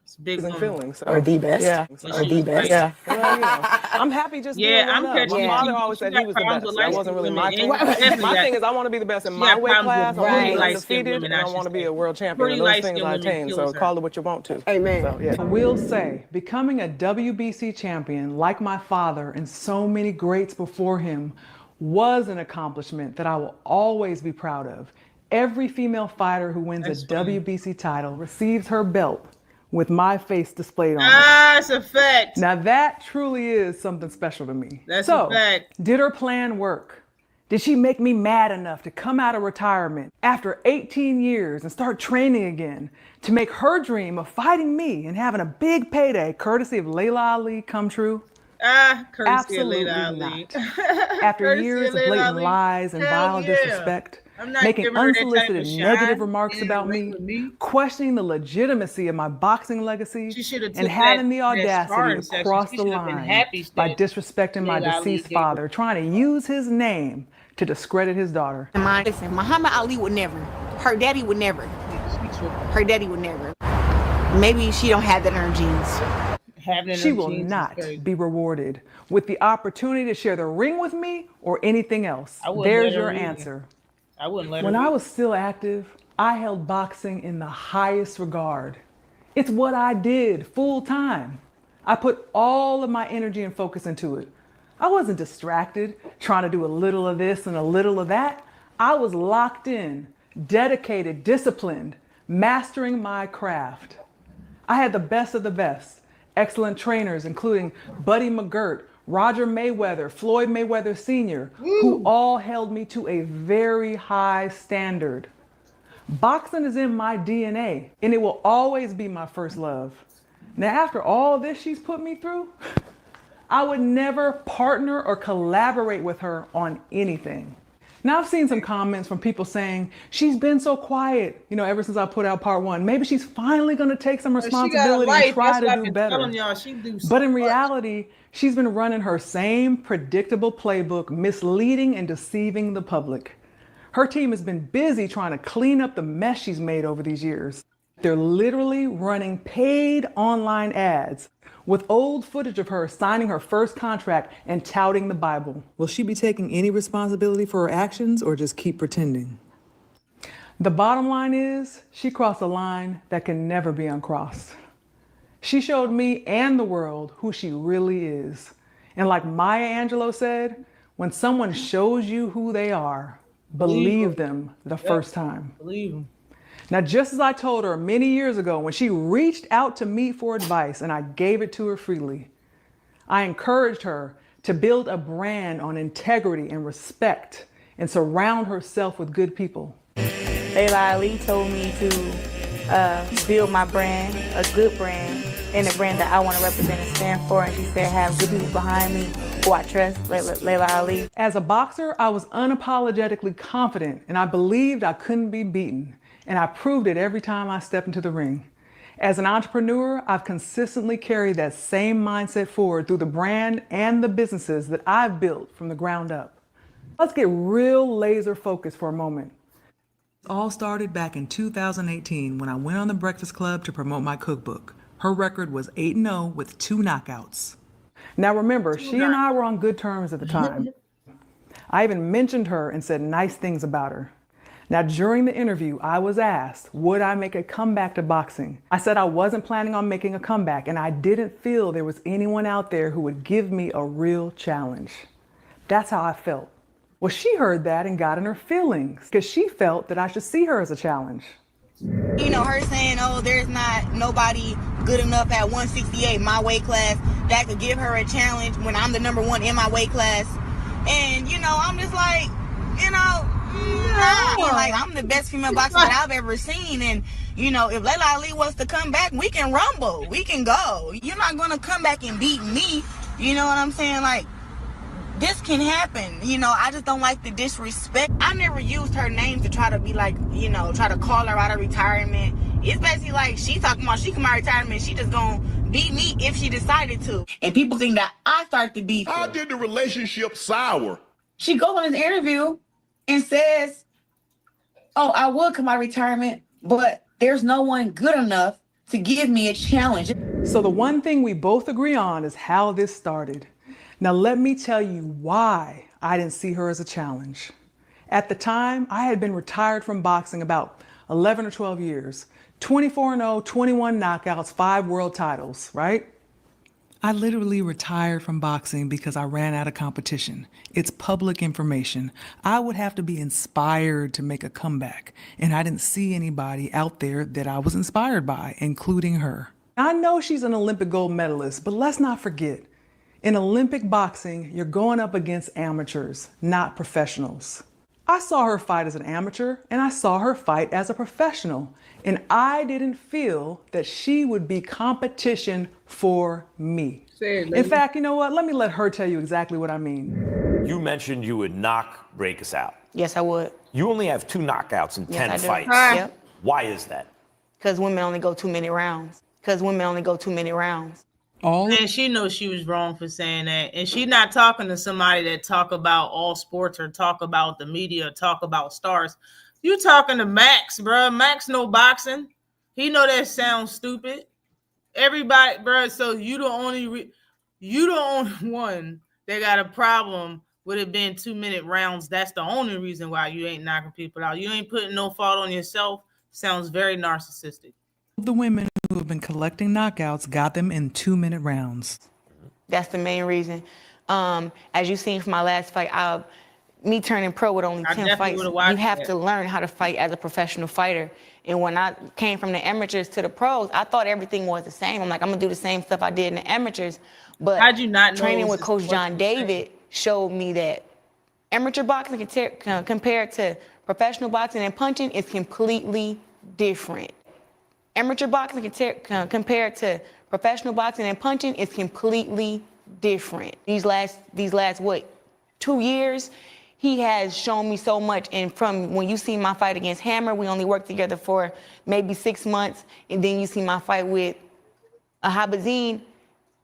It's big
feelings.
Or the best.
Yeah.
Or the best.
Yeah. Well, I'm happy just being one of. My father always said he was the best. That wasn't really my thing. My thing is I want to be the best in my weight class. I want to be undefeated, and I want to be a world champion. And those things I attain. So call it what you want to.
Amen.
So, yeah. I will say, becoming a WBC champion, like my father and so many greats before him, was an accomplishment that I will always be proud of. Every female fighter who wins a WBC title receives her belt with my face displayed on it.
That's a fact.
Now that truly is something special to me.
That's a fact.
Did her plan work? Did she make me mad enough to come out of retirement after 18 years and start training again to make her dream of fighting me and having a big payday courtesy of Layla Ali come true? Absolutely not. After years of blatant lies and vile disrespect, making unsolicited negative remarks about me, questioning the legitimacy of my boxing legacy, and having the audacity to cross the line by disrespecting my deceased father, trying to use his name to discredit his daughter.
Listen, Muhammad Ali would never. Her daddy would never. Her daddy would never. Maybe she don't have that in her genes.
She will not be rewarded with the opportunity to share the ring with me or anything else. There's your answer.
I wouldn't let her.
When I was still active, I held boxing in the highest regard. It's what I did full time. I put all of my energy and focus into it. I wasn't distracted, trying to do a little of this and a little of that. I was locked in, dedicated, disciplined, mastering my craft. I had the best of the best. Excellent trainers, including Buddy McGirt, Roger Mayweather, Floyd Mayweather Sr., who all held me to a very high standard. Boxing is in my DNA, and it will always be my first love. Now, after all this she's put me through, I would never partner or collaborate with her on anything. Now, I've seen some comments from people saying, she's been so quiet, ever since I put out part 1. Maybe she's finally going to take some responsibility and try to do better. But in reality, she's been running her same predictable playbook, misleading and deceiving the public. Her team has been busy trying to clean up the mess she's made over these years. They're literally running paid online ads with old footage of her signing her first contract and touting the Bible. Will she be taking any responsibility for her actions or just keep pretending? The bottom line is, she crossed a line that can never be uncrossed. She showed me and the world who she really is. And like Maya Angelou said, when someone shows you who they are, believe them the first time.
Believe them.
Now, just as I told her many years ago when she reached out to me for advice and I gave it to her freely, I encouraged her to build a brand on integrity and respect and surround herself with good people.
Layla Ali told me to build my brand, a good brand, and a brand that I want to represent and stand for. And she said, have good people behind me who I trust, Layla Ali.
As a boxer, I was unapologetically confident and I believed I couldn't be beaten. And I proved it every time I stepped into the ring. As an entrepreneur, I've consistently carried that same mindset forward through the brand and the businesses that I've built from the ground up. Let's get real laser focused for a moment. It all started back in 2018 when I went on the Breakfast Club to promote my cookbook. Her record was 8-0 with 2 knockouts. Now remember, she and I were on good terms at the time. I even mentioned her and said nice things about her. Now, during the interview, I was asked, would I make a comeback to boxing? I said I wasn't planning on making a comeback, and I didn't feel there was anyone out there who would give me a real challenge. That's how I felt. Well, she heard that and got in her feelings because she felt that I should see her as a challenge.
Her saying, oh, there's not nobody good enough at 168, my weight class, that could give her a challenge when I'm the number 1 in my weight class. And, I'm just like, like I'm the best female boxer that I've ever seen, and if Layla Ali wants to come back, we can rumble, we can go. You're not gonna come back and beat me. You know what I'm saying? Like, this can happen. I just don't like the disrespect. I never used her name to try to be like, try to call her out of retirement. It's basically like she talking about she come out of retirement, she just gonna beat me if she decided to. And people think that I started to beat her.
How did the relationship sour?
She goes on this interview and says, oh, I would come out of retirement, but there's no one good enough to give me a challenge.
So the one thing we both agree on is how this started. Now let me tell you why I didn't see her as a challenge. At the time, I had been retired from boxing about 11 or 12 years. 24-0, 21 knockouts, 5 world titles, right? I literally retired from boxing because I ran out of competition. It's public information. I would have to be inspired to make a comeback, and I didn't see anybody out there that I was inspired by, including her. I know she's an Olympic gold medalist, but let's not forget, in Olympic boxing, you're going up against amateurs, not professionals. I saw her fight as an amateur, and I saw her fight as a professional, and I didn't feel that she would be competition for me. In fact, you know what? Let her tell you exactly what I mean.
You mentioned you would knock Breakus out.
Yes, I would.
You only have 2 knockouts in 10 fights.
Yep.
Why is that?
Because women only go too many rounds.
And she knows she was wrong for saying that. And she's not talking to somebody that talk about all sports or talk about the media or talk about stars. You talking to Max, bro. Max know boxing. He know that sounds stupid. Everybody, bro. So you the only one that got a problem with it being 2-minute rounds. That's the only reason why you ain't knocking people out. You ain't putting no fault on yourself. Sounds very narcissistic.
The women who have been collecting knockouts got them in 2-minute rounds.
That's the main reason. As you've seen from my last fight, me turning pro with only 10 fights, you have to learn how to fight as a professional fighter. And when I came from the amateurs to the pros, I thought everything was the same. I'm like, I'm gonna do the same stuff I did in the amateurs. But how'd you not know training with Coach John David showed me that amateur boxing compared to professional boxing and punching is completely different. Amateur boxing compared to
Professional boxing and punching is completely different. These last what, 2 years, he has shown me so much. And from when you see my fight against Hammer, we only worked together for maybe 6 months. And then you see my fight with Habazine,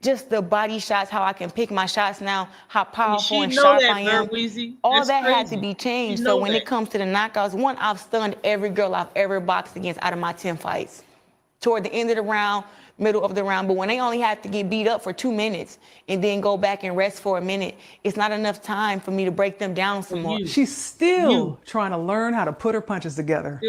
just the body shots, how I can pick my shots now, how powerful and sharp I am. All that had to be changed. So when it comes to the knockouts, one, I've stunned every girl I've ever boxed against out of my 10 fights. Toward the end of the round, middle of the round, but when they only have to get beat up for 2 minutes and then go back and rest for a minute, it's not enough time for me to break them down some more.
She's still trying to learn how to put her punches together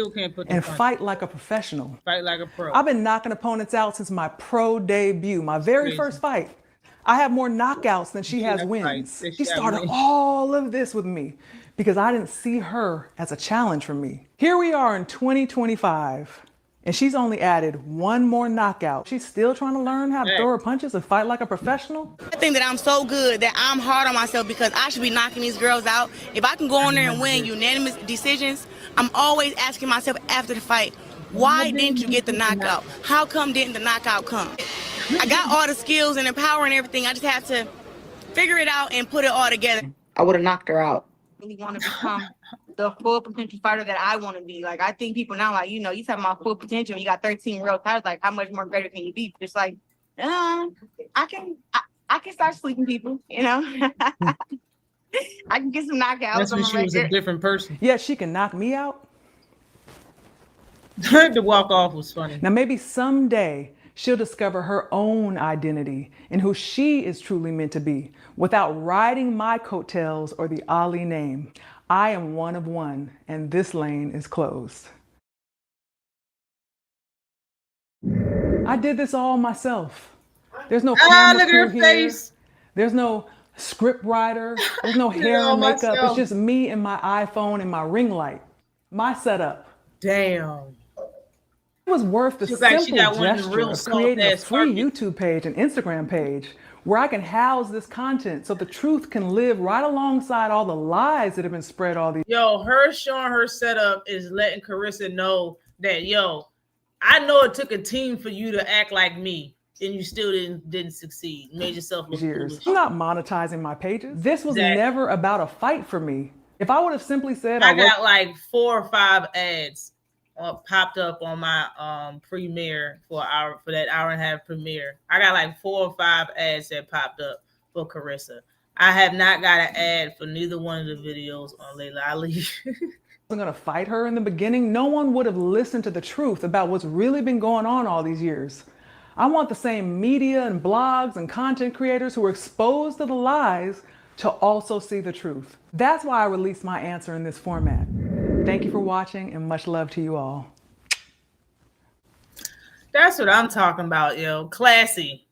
and fight like a professional.
Fight like a pro.
I've been knocking opponents out since my pro debut, my very first fight. I have more knockouts than she has wins. She started all of this with me because I didn't see her as a challenge for me. Here we are in 2025. And she's only added one more knockout. She's still trying to learn how to throw her punches and fight like a professional.
I think that I'm so good that I'm hard on myself because I should be knocking these girls out. If I can go on there and win unanimous decisions, I'm always asking myself after the fight, why didn't you get the knockout? How come didn't the knockout come? I got all the skills and the power and everything. I just have to figure it out and put it all together. I would have knocked her out. I really want to become the full potential fighter that I want to be. Like, I think people now, like, you know, you talking about full potential, you got 13 real titles, like, how much more greater can you be? It's like, I can start sleeping people, you know? I can get some knockouts.
That's when she was a different person.
Yeah, she can knock me out.
The walk off was funny.
Now, maybe someday she'll discover her own identity and who she is truly meant to be without riding my coattails or the Ali name. I am one of one, and this lane is closed. I did this all myself. There's no camera crew here. Face. There's no script writer. There's no hair and makeup. Myself. It's just me and my iPhone and my ring light. My setup.
Damn.
It was worth the simple gesture of creating a free YouTube page and Instagram page where I can house this content so the truth can live right alongside all the lies that have been spread all these.
Yo, her showing her setup is letting Carissa know that, yo, I know it took a team for you to act like me and you still didn't succeed. You made yourself look foolish.
I'm not monetizing my pages. This was never about a fight for me. If I would have simply said
I got like 4 or 5 ads popped up on my premiere for that hour and a half premiere. I got like 4 or 5 ads that popped up for Carissa. I have not got an ad for neither one of the videos on Layla Ali.
I'm gonna fight her in the beginning. No one would have listened to the truth about what's really been going on all these years. I want the same media and blogs and content creators who are exposed to the lies to also see the truth. That's why I released my answer in this format. Thank you for watching and much love to you all.
That's what I'm talking about, yo. Classy.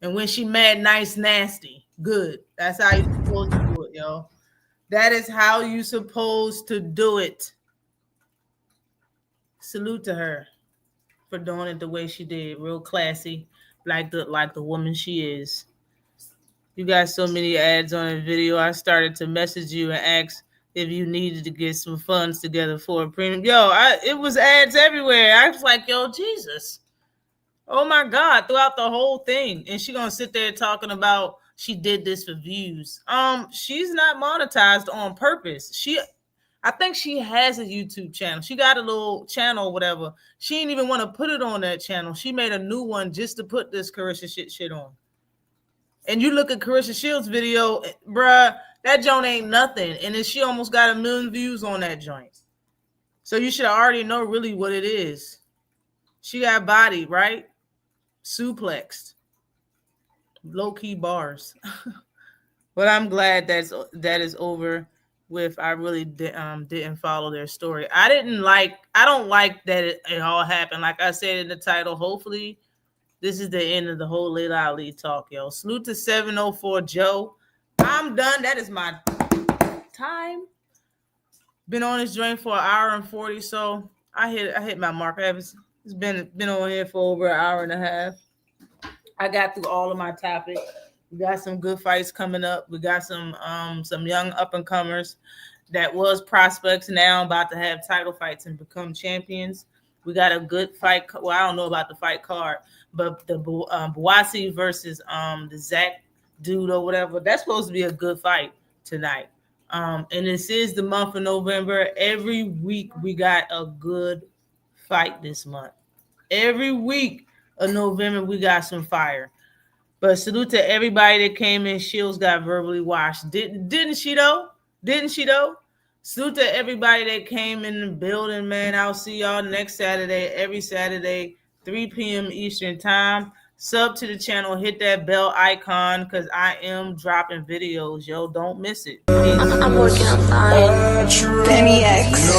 And when she mad, nice, nasty. Good. That's how you're supposed to do it, yo. That is how you're supposed to do it. Salute to her for doing it the way she did. Real classy, like the woman she is. You got so many ads on the video. I started to message you and ask if you needed to get some funds together for a premium. Yo, it was ads everywhere. I was like, yo, Jesus. Oh my God, throughout the whole thing. And she gonna sit there talking about she did this for views. She's not monetized on purpose. I think she has a YouTube channel. She got a little channel or whatever. She didn't even want to put it on that channel. She made a new one just to put this Carissa shit on. And you look at Carissa Shields' video, bruh, that joint ain't nothing. And then she almost got 1 million views on that joint. So you should already know really what it is. She got bodied, right? Suplexed. Low-key bars. But I'm glad that is over with. I really didn't follow their story. I don't like that it all happened. Like I said in the title, hopefully this is the end of the whole Layla Ali talk, yo. Salute to 704 Joe. I'm done. That is my time. Been on this joint for 1 hour and 40, so I hit my mark. It's been on here for over 1 hour and a half. I got through all of my topics. We got some good fights coming up. We got some young up and comers that was prospects now about to have title fights and become champions. We got a good fight. Well, I don't know about the fight card, but the Boasi versus the Zach dude or whatever, that's supposed to be a good fight tonight. And this is the month of November. Every week we got a good fight this month. Every week of November we got some fire. But salute to everybody that came in. Shields got verbally washed. Didn't she though? Salute to everybody that came in the building, man. I'll see y'all next Saturday, every Saturday, 3 p.m. Eastern time. Sub to the channel, hit that bell icon, because I am dropping videos, yo. Don't miss it. I'm working on Penny X.